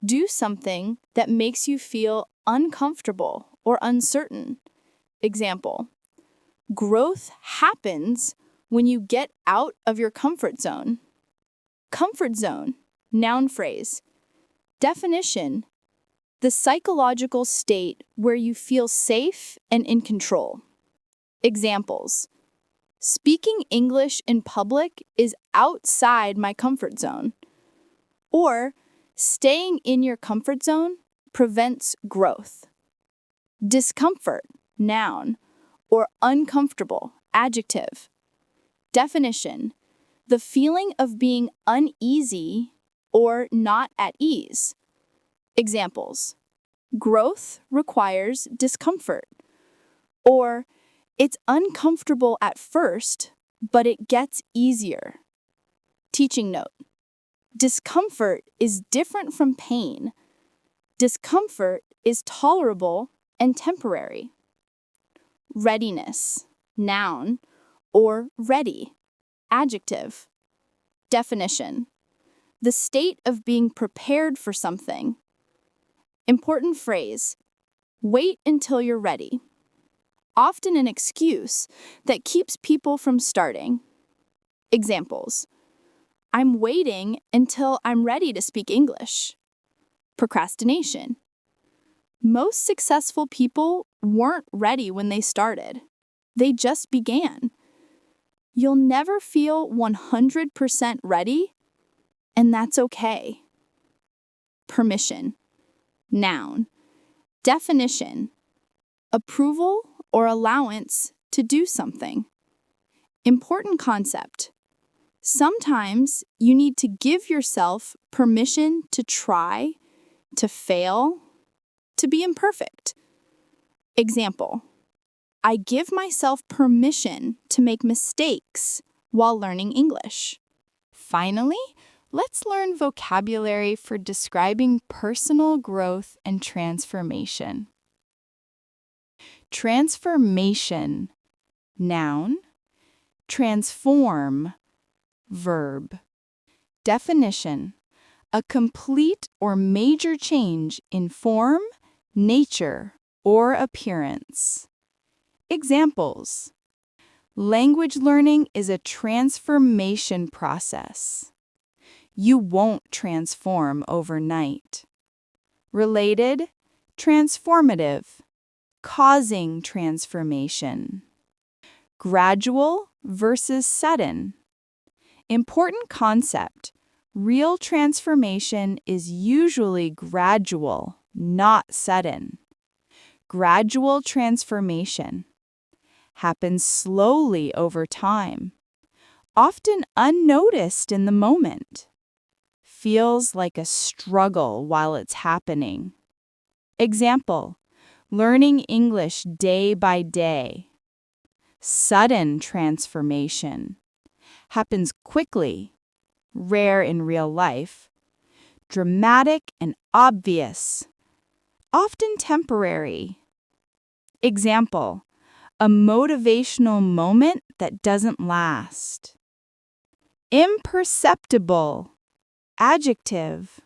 Do something that makes you feel uncomfortable or uncertain. Example: growth happens when you get out of your comfort zone. Comfort zone, noun phrase. Definition: the psychological state where you feel safe and in control. Examples: speaking English in public is outside my comfort zone. Or, staying in your comfort zone prevents growth. Discomfort, noun, or uncomfortable, adjective. Definition: the feeling of being uneasy or not at ease. Examples: growth requires discomfort. Or, it's uncomfortable at first, but it gets easier. Teaching note: discomfort is different from pain. Discomfort is tolerable and temporary. Readiness, noun, or ready, adjective. Definition: the state of being prepared for something. Important phrase: wait until you're ready. Often an excuse that keeps people from starting. Examples: I'm waiting until I'm ready to speak English. Procrastination. Most successful people weren't ready when they started. They just began. You'll never feel 100% ready, and that's okay. Permission, noun. Definition: approval or allowance to do something. Important concept: sometimes you need to give yourself permission to try, to fail, to be imperfect. Example: I give myself permission to make mistakes while learning English. Finally, let's learn vocabulary for describing personal growth and transformation. Transformation, noun. Transform, verb. Definition: a complete or major change in form, nature, or appearance. Examples: language learning is a transformation process. You won't transform overnight. Related, transformative, causing transformation. Gradual versus sudden. Important concept: real transformation is usually gradual, not sudden. Gradual transformation happens slowly over time, often unnoticed in the moment. Feels like a struggle while it's happening. Example: learning English day by day. Sudden transformation happens quickly, rare in real life, dramatic and obvious, often temporary. Example: a motivational moment that doesn't last. Imperceptible, adjective.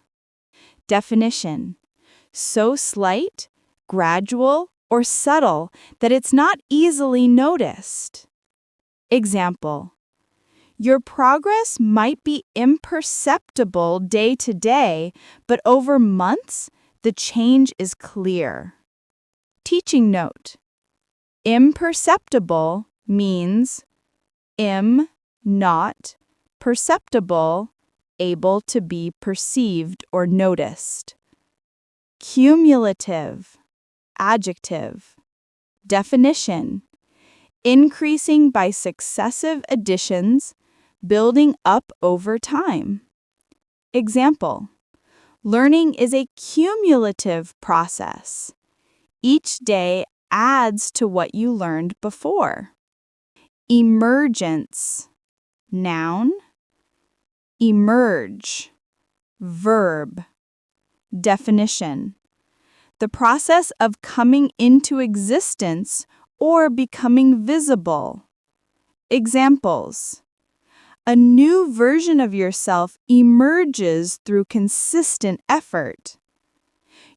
Definition: so slight, gradual, or subtle that it's not easily noticed. Example: your progress might be imperceptible day to day, but over months, the change is clear. Teaching note: imperceptible means not perceptible, able to be perceived or noticed. Cumulative, adjective. Definition: increasing by successive additions, building up over time. Example: learning is a cumulative process. Each day adds to what you learned before. Emergence, noun. Emerge, verb. Definition: the process of coming into existence or becoming visible. Examples: a new version of yourself emerges through consistent effort.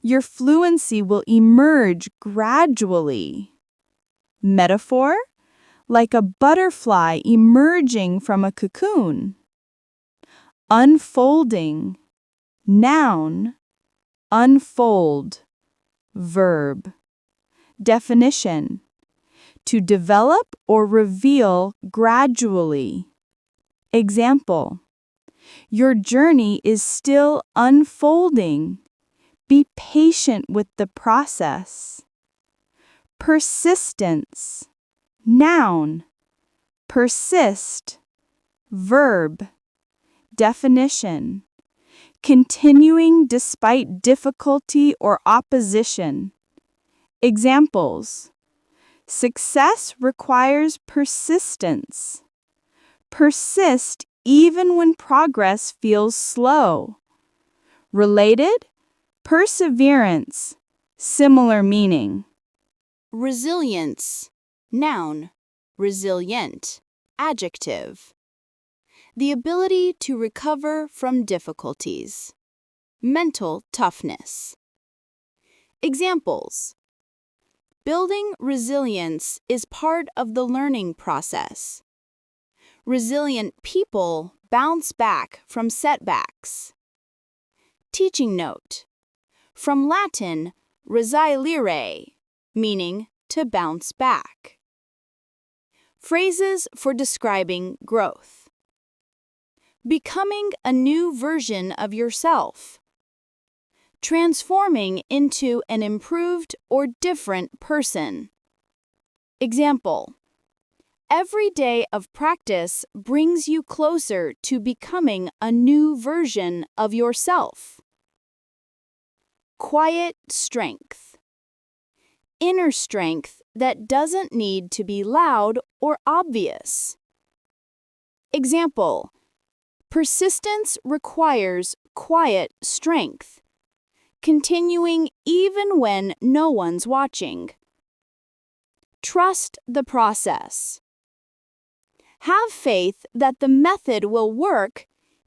Your fluency will emerge gradually. Metaphor: like a butterfly emerging from a cocoon. Unfolding, noun. Unfold, verb. Definition: to develop or reveal gradually. Example: your journey is still unfolding. Be patient with the process. Persistence, noun. Persist, verb. Definition: continuing despite difficulty or opposition. Examples: success requires persistence. Persist even when progress feels slow. Related: perseverance, similar meaning. Resilience, noun. Resilient, adjective. The ability to recover from difficulties. Mental toughness. Examples: building resilience is part of the learning process. Resilient people bounce back from setbacks. Teaching note: from Latin, resilire, meaning to bounce back. Phrases for describing growth. Becoming a new version of yourself. Transforming into an improved or different person. Example: every day of practice brings you closer to becoming a new version of yourself. Quiet strength. Inner strength that doesn't need to be loud or obvious. Example: persistence requires quiet strength, continuing even when no one's watching. Trust the process. Have faith that the method will work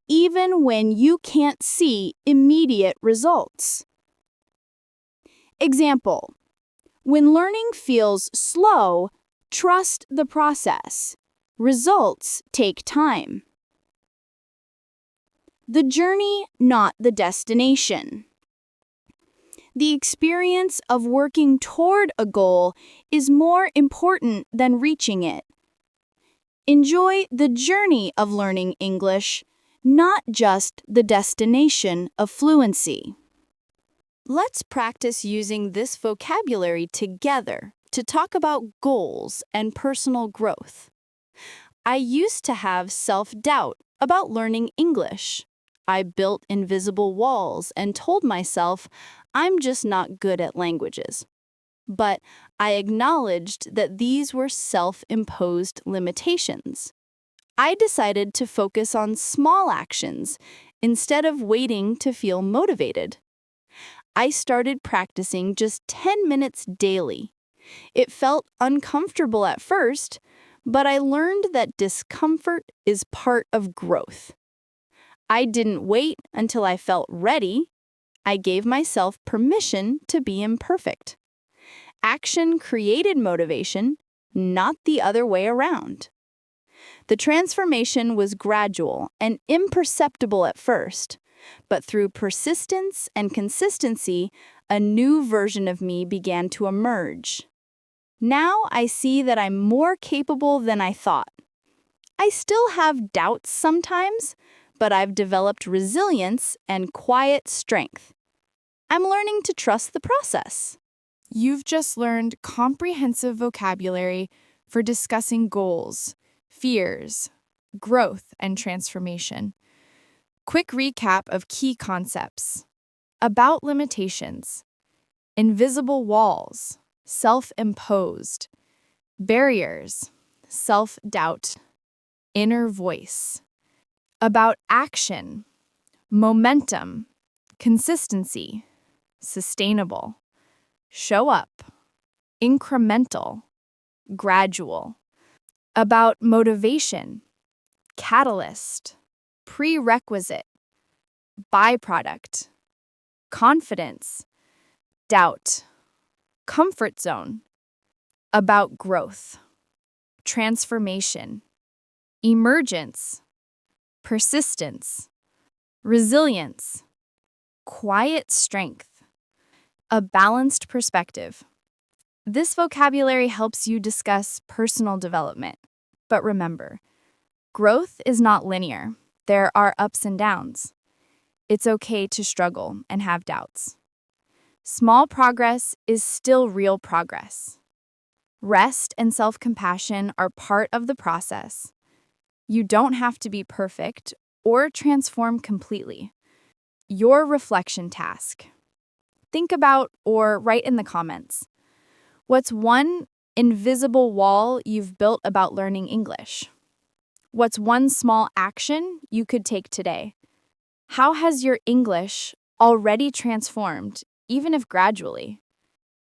even when you can't see immediate results. Example: when learning feels slow, trust the process. Results take time. The journey, not the destination. The experience of working toward a goal is more important than reaching it. Enjoy the journey of learning English, not just the destination of fluency. Let's practice using this vocabulary together to talk about goals and personal growth. I used to have self-doubt about learning English. I built invisible walls and told myself I'm just not good at languages. But I acknowledged that these were self-imposed limitations. I decided to focus on small actions instead of waiting to feel motivated. I started practicing just 10 minutes daily. It felt uncomfortable at first, but I learned that discomfort is part of growth. I didn't wait until I felt ready. I gave myself permission to be imperfect. Action created motivation, not the other way around. The transformation was gradual and imperceptible at first, but through persistence and consistency, a new version of me began to emerge. Now I see that I'm more capable than I thought. I still have doubts sometimes, but I've developed resilience and quiet strength. I'm learning to trust the process. You've just learned comprehensive vocabulary for discussing goals, fears, growth, and transformation. Quick recap of key concepts. About limitations. Invisible walls, self-imposed. Barriers, self-doubt. Inner voice. About action. Momentum, consistency, sustainable. Show up, incremental, gradual. About motivation, catalyst, prerequisite, byproduct, confidence, doubt, comfort zone. About growth, transformation, emergence, persistence, resilience, quiet strength. A balanced perspective. This vocabulary helps you discuss personal development. But remember, growth is not linear. There are ups and downs. It's okay to struggle and have doubts. Small progress is still real progress. Rest and self-compassion are part of the process. You don't have to be perfect or transform completely. Your reflection task. Think about or write in the comments. What's one invisible wall you've built about learning English? What's one small action you could take today? How has your English already transformed, even if gradually?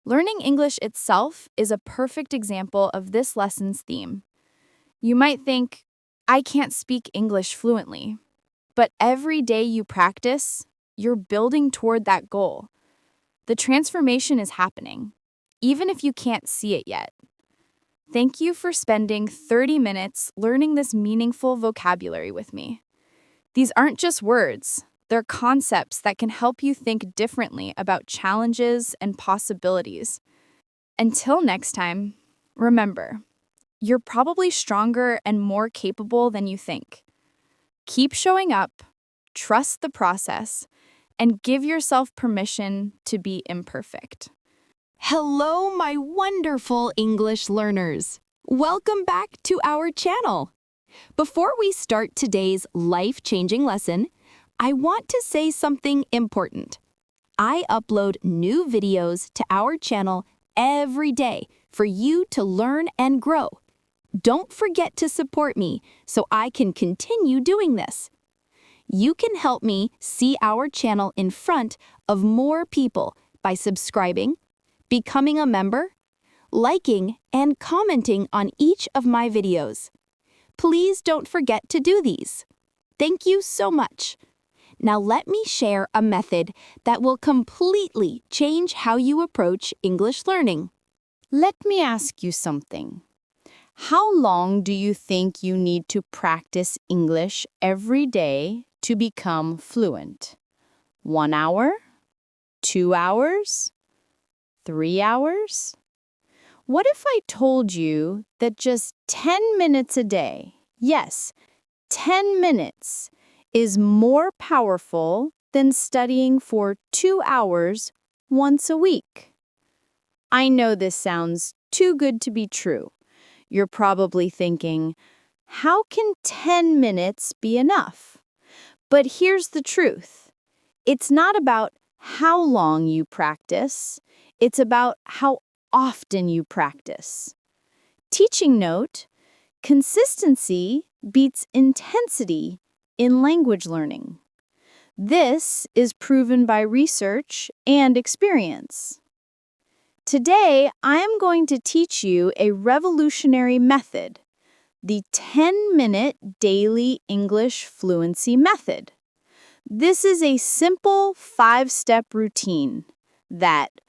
Learning English itself is a perfect example of this lesson's theme. You might think, I can't speak English fluently. But every day you practice, you're building toward that goal. The transformation is happening, even if you can't see it yet. Thank you for spending 30 minutes learning this meaningful vocabulary with me. These aren't just words, they're concepts that can help you think differently about challenges and possibilities. Until next time, remember, you're probably stronger and more capable than you think. Keep showing up, trust the process, and give yourself permission to be imperfect. Hello, my wonderful English learners. Welcome back to our channel. Before we start today's life-changing lesson, I want to say something important. I upload new videos to our channel every day for you to learn and grow. Don't forget to support me so I can continue doing this. You can help me see our channel in front of more people by subscribing, becoming a member, liking, and commenting on each of my videos. Please don't forget to do these. Thank you so much. Now let me share a method that will completely change how you approach English learning. Let me ask you something. How long do you think you need to practice English every day to become fluent? 1 hour? 2 hours? 3 hours? What if I told you that just 10 minutes a day, yes, 10 minutes, is more powerful than studying for 2 hours once a week? I know this sounds too good to be true. You're probably thinking, how can 10 minutes be enough? But here's the truth. It's not about how long you practice. It's about how often you practice. Teaching note, consistency beats intensity in language learning. This is proven by research and experience. Today, I am going to teach you a revolutionary method, the 10-minute daily English fluency method. This is a simple 5-step routine that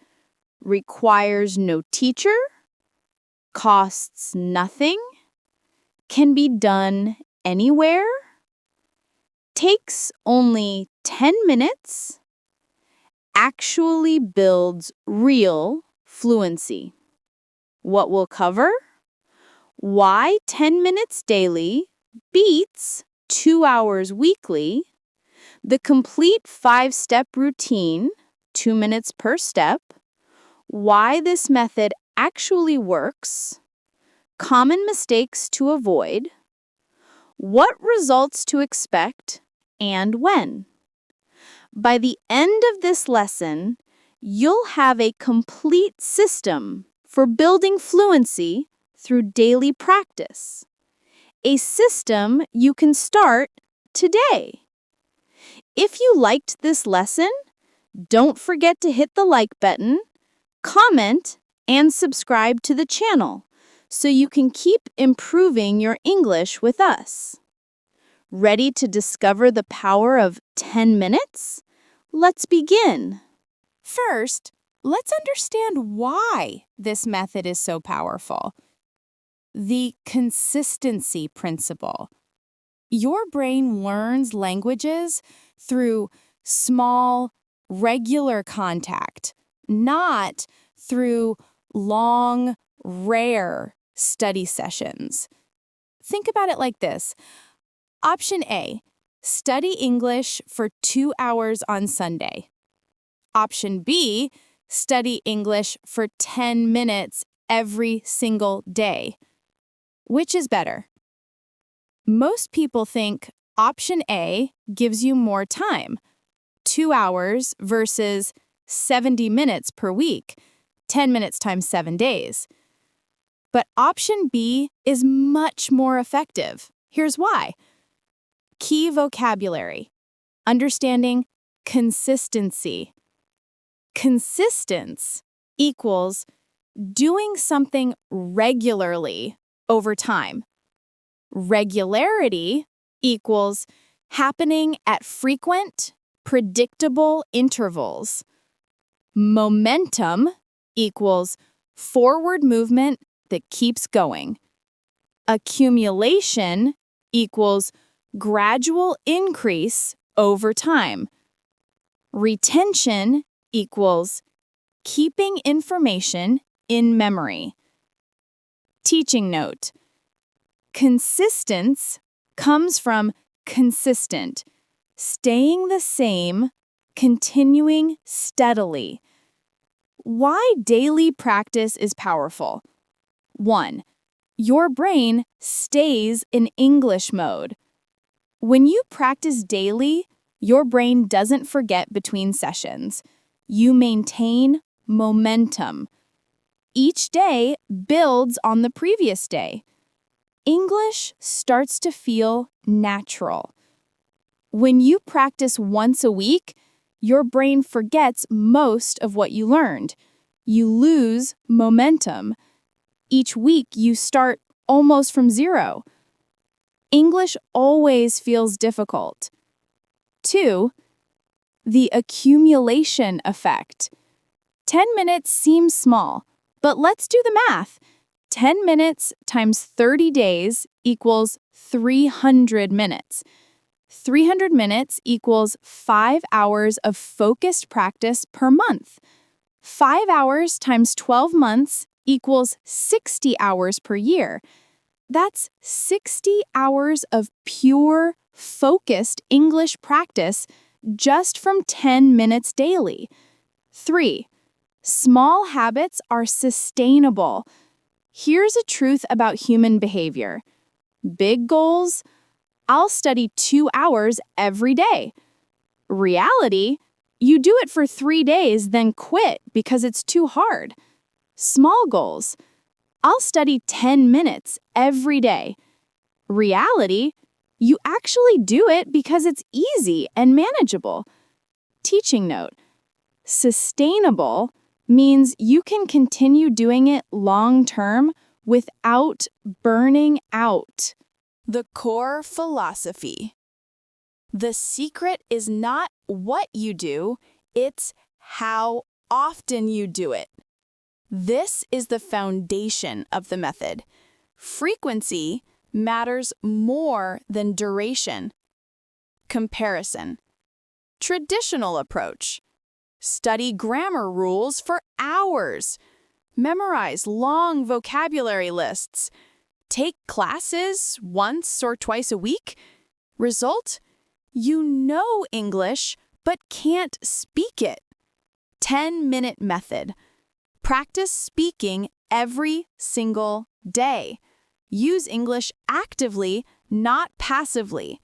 requires no teacher, costs nothing, can be done anywhere, takes only 10 minutes, actually builds real fluency. What we'll cover? Why 10 minutes daily beats 2 hours weekly, the complete 5-step routine, 2 minutes per step, why this method actually works, common mistakes to avoid, what results to expect, and when. By the end of this lesson, you'll have a complete system for building fluency through daily practice. A system you can start today. If you liked this lesson, don't forget to hit the like button, comment, and subscribe to the channel so you can keep improving your English with us. Ready to discover the power of 10 minutes? Let's begin. First, let's understand why this method is so powerful. The consistency principle. Your brain learns languages through small, regular contact, not through long, rare study sessions. Think about it like this. Option A, study English for 2 hours on Sunday. Option B, study English for 10 minutes every single day. Which is better? Most people think option A gives you more time, 2 hours versus 70 minutes per week, 10 minutes times 7 days. But option B is much more effective. Here's why. Key vocabulary. Understanding consistency. Consistence equals doing something regularly over time. Regularity equals happening at frequent, predictable intervals. Momentum equals forward movement that keeps going. Accumulation equals gradual increase over time. Retention equals keeping information in memory. Teaching note. Consistence comes from consistent, staying the same, continuing steadily. Why daily practice is powerful? 1. Your brain stays in English mode. When you practice daily, your brain doesn't forget between sessions. You maintain momentum. Each day builds on the previous day. English starts to feel natural. When you practice once a week, your brain forgets most of what you learned. You lose momentum. Each week, you start almost from zero. English always feels difficult. 2. The accumulation effect. 10 minutes seems small, but let's do the math. 10 minutes times 30 days equals 300 minutes. 300 minutes equals 5 hours of focused practice per month. 5 hours times 12 months equals 60 hours per year. That's 60 hours of pure, focused English practice just from 10 minutes daily. 3. Small habits are sustainable. Here's a truth about human behavior. Big goals, I'll study 2 hours every day. Reality, you do it for 3 days, then quit because it's too hard. Small goals, I'll study 10 minutes every day. Reality, you actually do it because it's easy and manageable. Teaching note, sustainable means you can continue doing it long term without burning out. The core philosophy. The secret is not what you do, it's how often you do it. This is the foundation of the method. Frequency matters more than duration. Comparison. Traditional approach. Study grammar rules for hours. Memorize long vocabulary lists. Take classes once or twice a week. Result? You know English, but can't speak it. 10-minute method. Practice speaking every single day. Use English actively, not passively.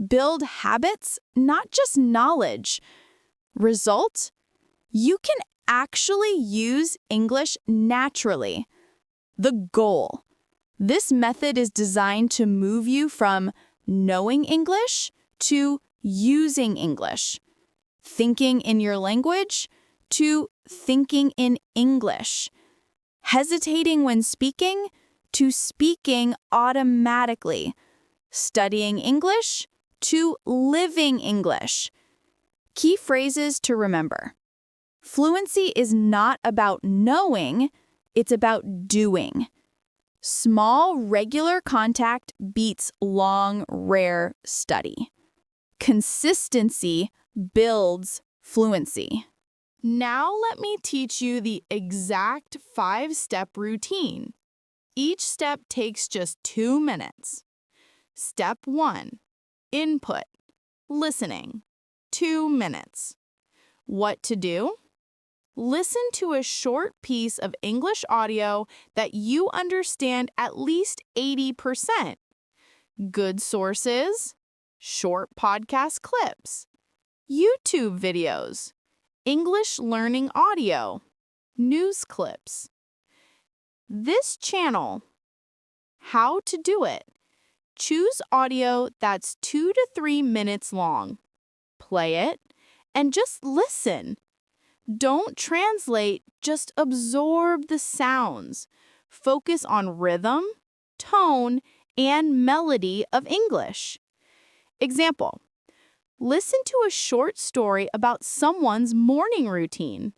Build habits, not just knowledge. Result? You can actually use English naturally. The goal. This method is designed to move you from knowing English to using English, thinking in your language to thinking in English, hesitating when speaking to speaking automatically, studying English to living English. Key phrases to remember. Fluency is not about knowing, it's about doing. Small, regular contact beats long, rare study. Consistency builds fluency. Now let me teach you the exact 5-step routine. Each step takes just 2 minutes. Step 1. Input. Listening. 2 minutes. What to do? Listen to a short piece of English audio that you understand at least 80%. Good sources, short podcast clips, YouTube videos, English learning audio, news clips. This channel, how to do it. Choose audio that's 2 to 3 minutes long. Play it and just listen. Don't translate, just absorb the sounds. Focus on rhythm, tone, and melody of English. Example. Listen to a short story about someone's morning routine.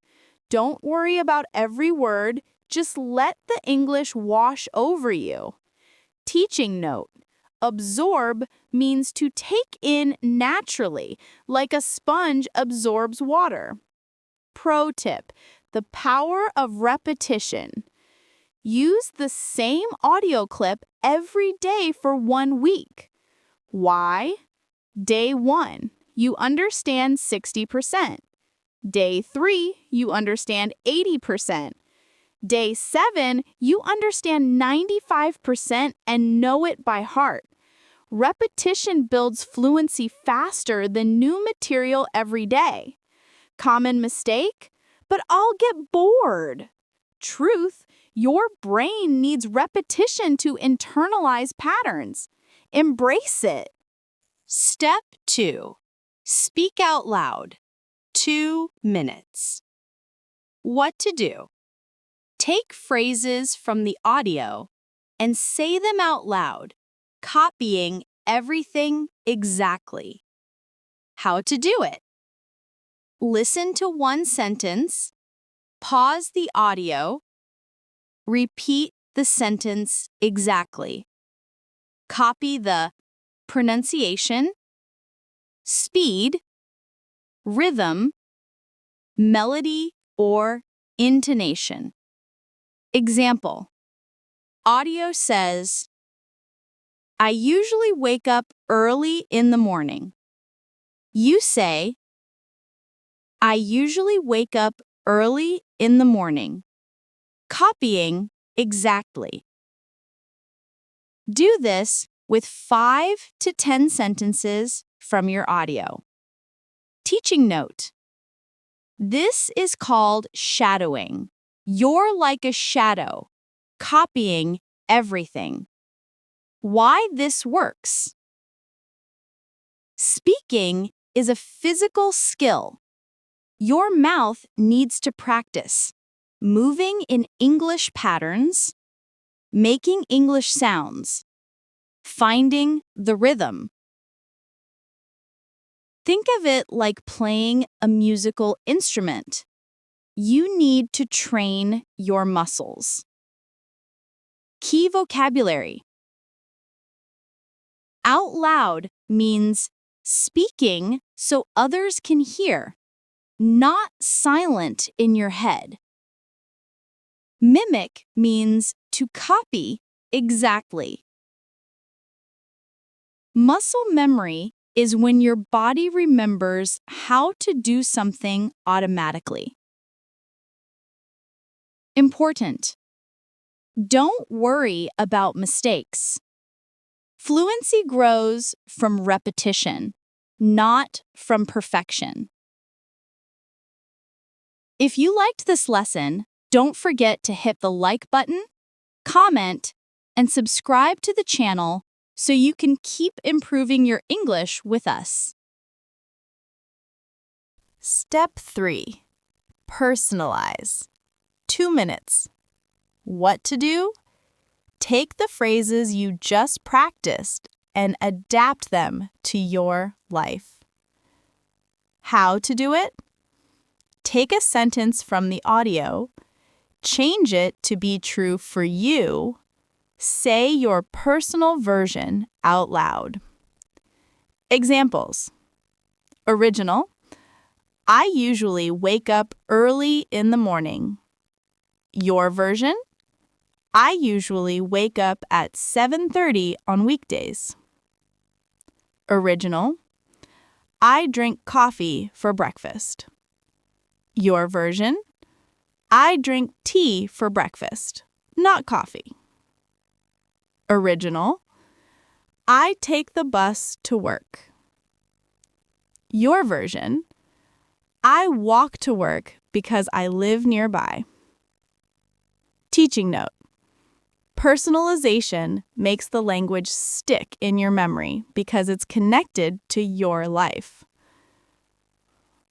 Don't worry about every word, just let the English wash over you. Teaching note. Absorb means to take in naturally, like a sponge absorbs water. Pro tip, the power of repetition. Use the same audio clip every day for 1 week. Why? Day 1, you understand 60%. Day 3, you understand 80%. Day 7, you understand 95% and know it by heart. Repetition builds fluency faster than new material every day. Common mistake? But I'll get bored. Truth, your brain needs repetition to internalize patterns. Embrace it. Step 2. Speak out loud. 2 minutes. What to do? Take phrases from the audio and say them out loud, copying everything exactly. How to do it? Listen to one sentence, pause the audio, repeat the sentence exactly. Copy the pronunciation, speed, rhythm, melody, or intonation. Example. Audio says, I usually wake up early in the morning. You say, I usually wake up early in the morning. Copying exactly. Do this with 5 to 10 sentences from your audio. Teaching note. This is called shadowing. You're like a shadow, copying everything. Why this works? Speaking is a physical skill. Your mouth needs to practice. moving in English patterns, making English sounds, finding the rhythm. Think of it like playing a musical instrument. You need to train your muscles. Key vocabulary. Out loud means speaking so others can hear, not silent in your head. Mimic means to copy exactly. Muscle memory is when your body remembers how to do something automatically. Important. Don't worry about mistakes. Fluency grows from repetition, not from perfection. If you liked this lesson, don't forget to hit the like button, comment, and subscribe to the channel so you can keep improving your English with us. Step 3. Personalize. 2 minutes. What to do? Take the phrases you just practiced and adapt them to your life. How to do it? Take a sentence from the audio, change it to be true for you, say your personal version out loud. Examples. Original. I usually wake up early in the morning. Your version? I usually wake up at 7:30 on weekdays. Original. I drink coffee for breakfast. Your version? I drink tea for breakfast, not coffee. Original. I take the bus to work. Your version? I walk to work because I live nearby. Teaching note. Personalization makes the language stick in your memory because it's connected to your life.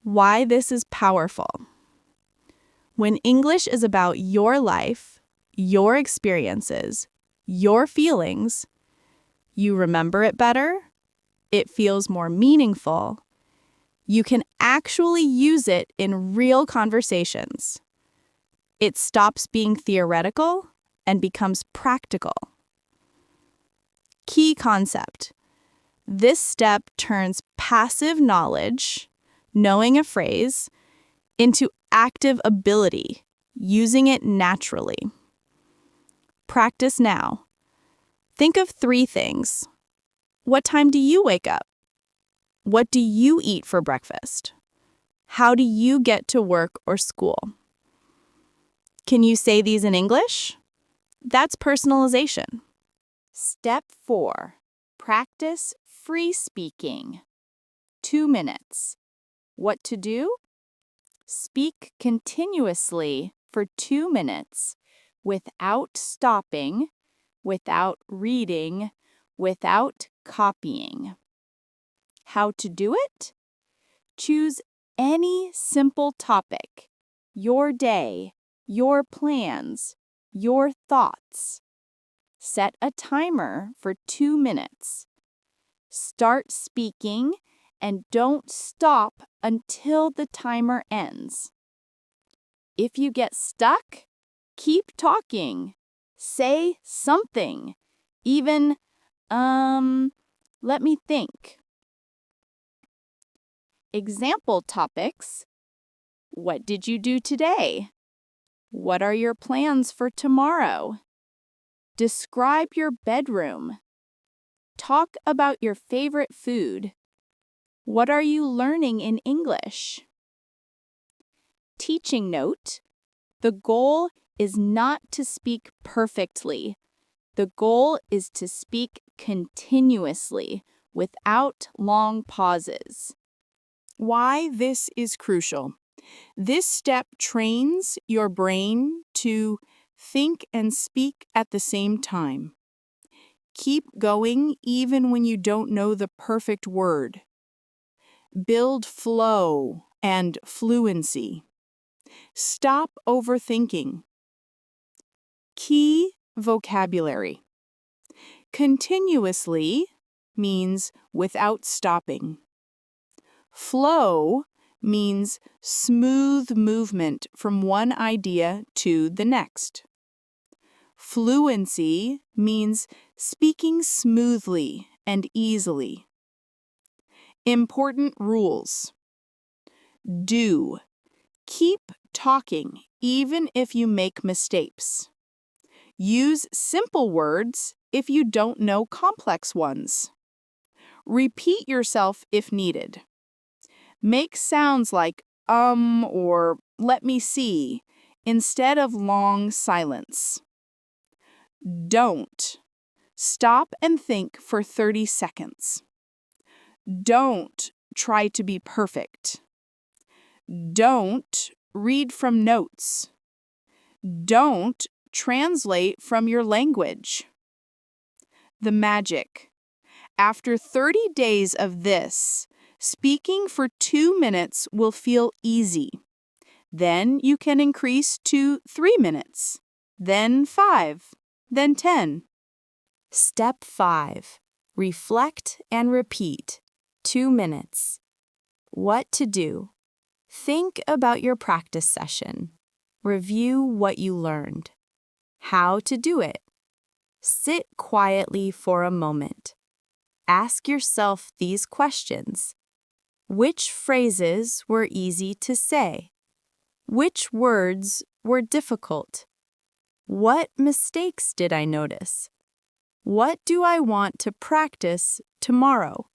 Why this is powerful. When English is about your life, your experiences, your feelings, you remember it better, it feels more meaningful, you can actually use it in real conversations. It stops being theoretical and becomes practical. Key concept. This step turns passive knowledge, knowing a phrase, into active ability, using it naturally. Practice now. Think of 3 things. What time do you wake up? What do you eat for breakfast? How do you get to work or school? Can you say these in English? That's personalization. Step 4. Practice free speaking. 2 minutes. What to do? Speak continuously for 2 minutes without stopping, without reading, without copying. How to do it? Choose any simple topic, your day, your plans, your thoughts. Set a timer for 2 minutes. Start speaking and don't stop until the timer ends. If you get stuck, keep talking. Say something. Even, let me think. Example topics. What did you do today? What are your plans for tomorrow? Describe your bedroom. Talk about your favorite food. What are you learning in English? Teaching note. The goal is not to speak perfectly. The goal is to speak continuously without long pauses. Why this is crucial. This step trains your brain to think and speak at the same time. Keep going even when you don't know the perfect word. Build flow and fluency. Stop overthinking. Key vocabulary. Continuously means without stopping. Flow means smooth movement from one idea to the next. Fluency means speaking smoothly and easily. Important rules. Do. Keep talking even if you make mistakes. Use simple words if you don't know complex ones. Repeat yourself if needed. Make sounds like or let me see instead of long silence. Don't. Stop and think for 30 seconds. Don't try to be perfect. Don't read from notes. Don't translate from your language. The magic. After 30 days of this, speaking for 2 minutes will feel easy. Then you can increase to 3 minutes, then 5, then 10. Step 5. Reflect and repeat. 2 minutes. What to do. Think about your practice session. Review what you learned. How to do it. Sit quietly for a moment. Ask yourself these questions. Which phrases were easy to say? Which words were difficult? What mistakes did I notice? What do I want to practice tomorrow?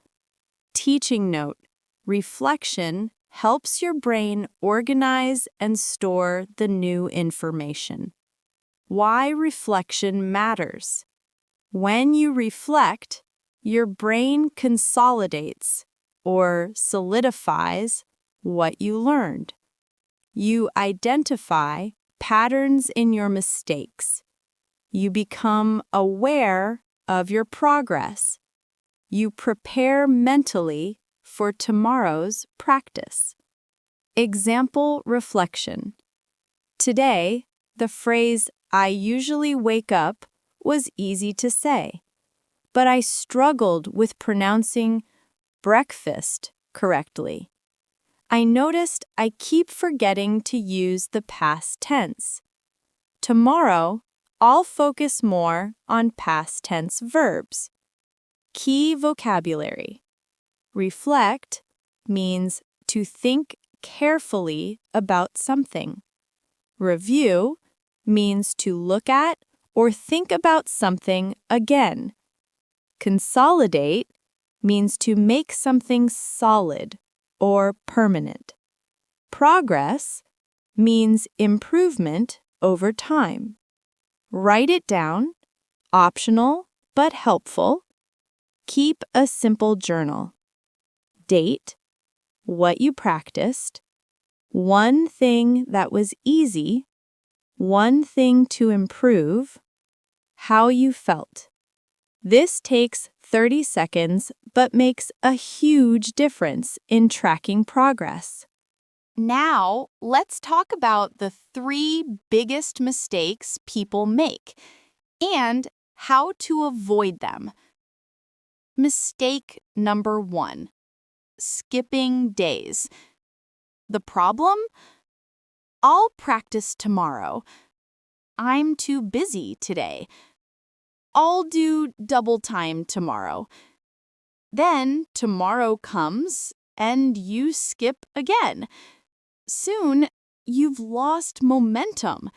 Teaching note: reflection helps your brain organize and store the new information. Why reflection matters. When you reflect, your brain consolidates or solidifies what you learned. You identify patterns in your mistakes. You become aware of your progress. You prepare mentally for tomorrow's practice. Example reflection. Today, the phrase "I usually wake up" was easy to say, but I struggled with pronouncing breakfast correctly. I noticed I keep forgetting to use the past tense. Tomorrow, I'll focus more on past tense verbs. Key vocabulary. Reflect means to think carefully about something. Review means to look at or think about something again. Consolidate means to make something solid or permanent. Progress means improvement over time. Write it down, optional but helpful. Keep a simple journal. Date, what you practiced, one thing that was easy, one thing to improve, how you felt. This takes 30 seconds but makes a huge difference in tracking progress. Now, let's talk about the 3 biggest mistakes people make and how to avoid them. Mistake number 1: skipping days. The problem? I'll practice tomorrow. I'm too busy today. I'll do double time tomorrow. Then tomorrow comes and you skip again. Soon, you've lost momentum.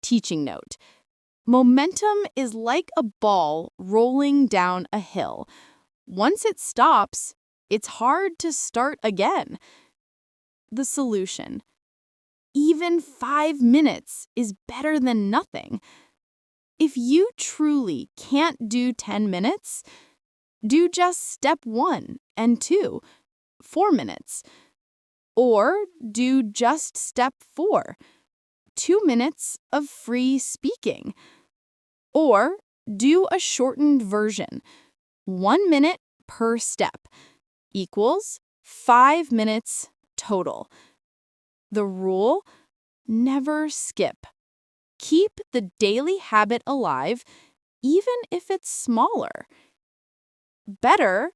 Teaching note: momentum is like a ball rolling down a hill. Once it stops, it's hard to start again. The solution: even 5 minutes is better than nothing. If you truly can't do 10 minutes, do just step 1 and 2, 4 minutes. Or do just step 4, 2 minutes of free speaking. Or do a shortened version, 1 minute per step equals 5 minutes total. The rule: never skip. Keep the daily habit alive, even if it's smaller. Better,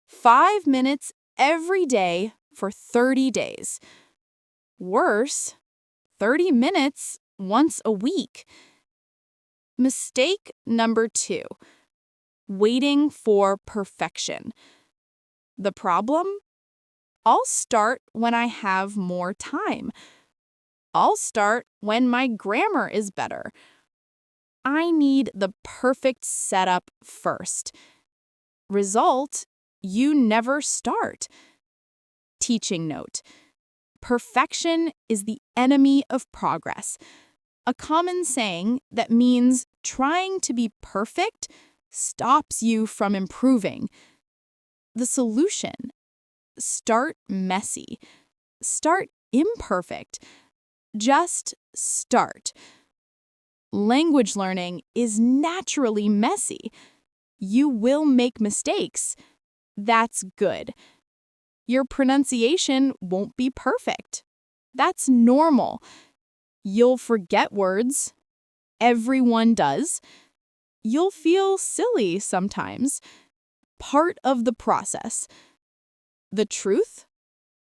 5 minutes every day for 30 days. Worse, 30 minutes once a week. Mistake number 2: waiting for perfection. The problem? I'll start when I have more time. I'll start when my grammar is better. I need the perfect setup first. Result: you never start. Teaching note: perfection is the enemy of progress. A common saying that means trying to be perfect stops you from improving. The solution: start messy. Start imperfect. Just start. Language learning is naturally messy. You will make mistakes. That's good. Your pronunciation won't be perfect. That's normal. You'll forget words. Everyone does. You'll feel silly sometimes. Part of the process. The truth?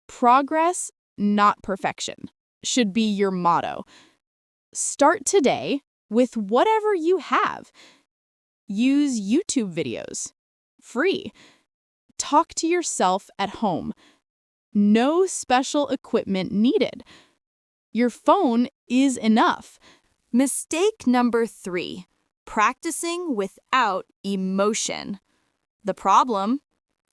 Progress, not perfection, should be your motto. Start today with whatever you have. Use YouTube videos. Free. Talk to yourself at home. No special equipment needed. Your phone is enough. Mistake number 3: practicing without emotion. The problem?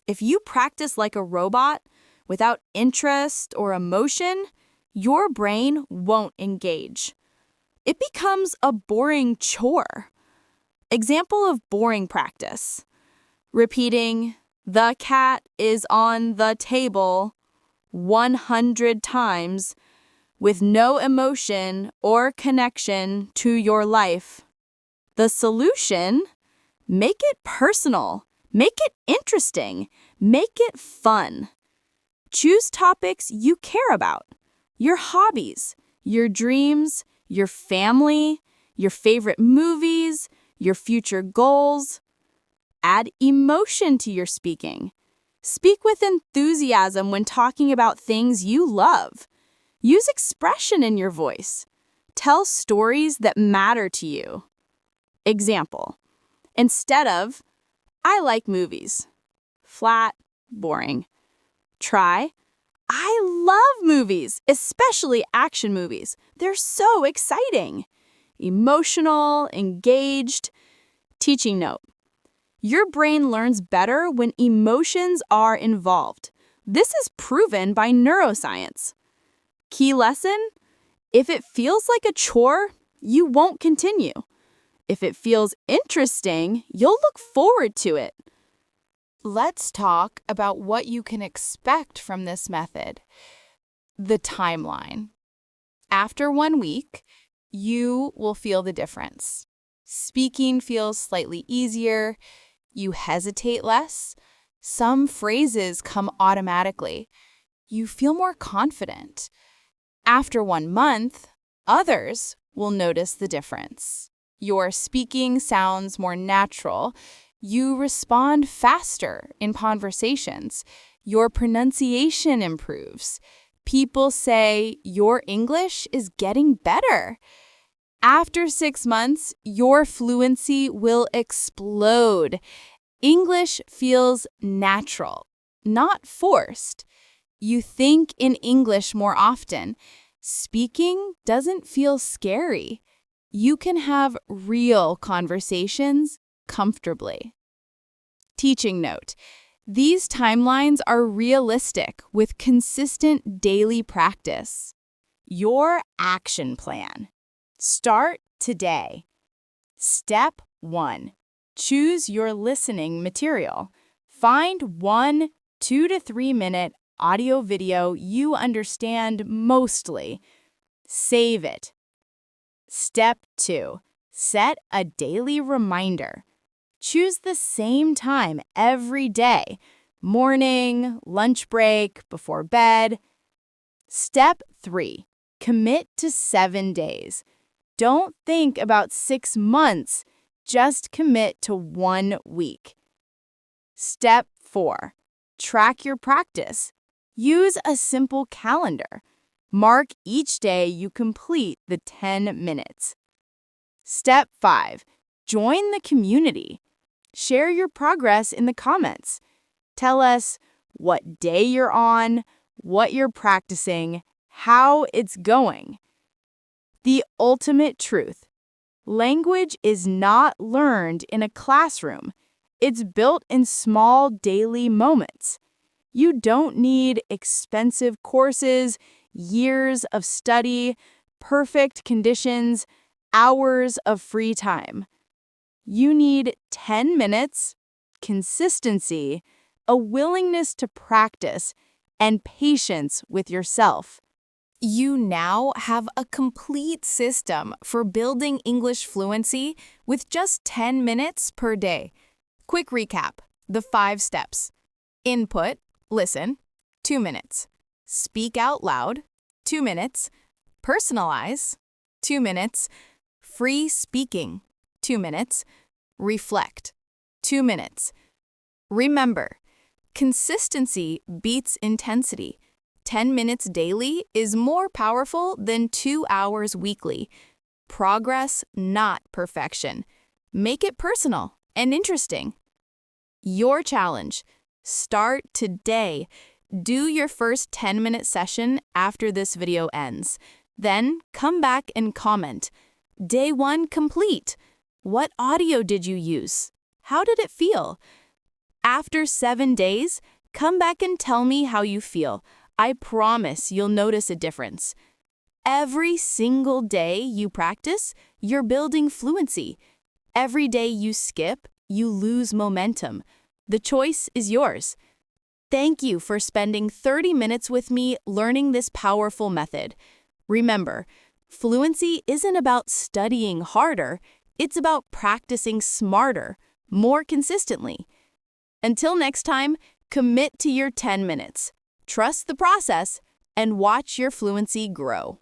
If you practice like a robot, without interest or emotion, your brain won't engage. It becomes a boring chore. Example of boring practice: repeating, "The cat is on the table," 100 times with no emotion or connection to your life. The solution? Make it personal. Make it interesting. Make it fun. Choose topics you care about: your hobbies, your dreams, your family, your favorite movies, your future goals. Add emotion to your speaking. Speak with enthusiasm when talking about things you love. Use expression in your voice. Tell stories that matter to you. Example: instead of, "I like movies," flat, boring. Try, "I love movies, especially action movies. They're so exciting." Emotional, engaged. Teaching note: your brain learns better when emotions are involved. This is proven by neuroscience. Key lesson: if it feels like a chore, you won't continue. If it feels interesting, you'll look forward to it. Let's talk about what you can expect from this method. The timeline. After 1 week, you will feel the difference. Speaking feels slightly easier. You hesitate less. Some phrases come automatically. You feel more confident. After 1 month, others will notice the difference. Your speaking sounds more natural. You respond faster in conversations. Your pronunciation improves. People say your English is getting better. After 6 months, your fluency will explode. English feels natural, not forced. You think in English more often. Speaking doesn't feel scary. You can have real conversations comfortably. Teaching note: these timelines are realistic with consistent daily practice. Your action plan. Start today. Step 1. Choose your listening material. Find 1 2 to 3 minute audio video you understand mostly. Save it. Step 2. Set a daily reminder. Choose the same time every day: morning, lunch break, before bed. Step 3. Commit to 7 days. Don't think about 6 months. Just commit to 1 week. Step 4. Track your practice. Use a simple calendar. Mark each day you complete the 10 minutes. Step 5. Join the community. Share your progress in the comments. Tell us what day you're on, what you're practicing, how it's going. The ultimate truth. Language is not learned in a classroom. It's built in small daily moments. You don't need expensive courses, years of study, perfect conditions, hours of free time. You need 10 minutes, consistency, a willingness to practice, and patience with yourself. You now have a complete system for building English fluency with just 10 minutes per day. Quick recap, the 5 steps. Input, listen, 2 minutes. Speak out loud, 2 minutes. Personalize, 2 minutes. Free speaking, 2 minutes. Reflect, 2 minutes. Remember, consistency beats intensity. 10 minutes daily is more powerful than 2 hours weekly. Progress, not perfection. Make it personal and interesting. Your challenge. Start today. Do your first 10-minute session after this video ends. Then come back and comment. Day 1 complete. What audio did you use? How did it feel? After 7 days, come back and tell me how you feel. I promise you'll notice a difference. Every single day you practice, you're building fluency. Every day you skip, you lose momentum. The choice is yours. Thank you for spending 30 minutes with me learning this powerful method. Remember, fluency isn't about studying harder, it's about practicing smarter, more consistently. Until next time, commit to your 10 minutes. Trust the process and watch your fluency grow.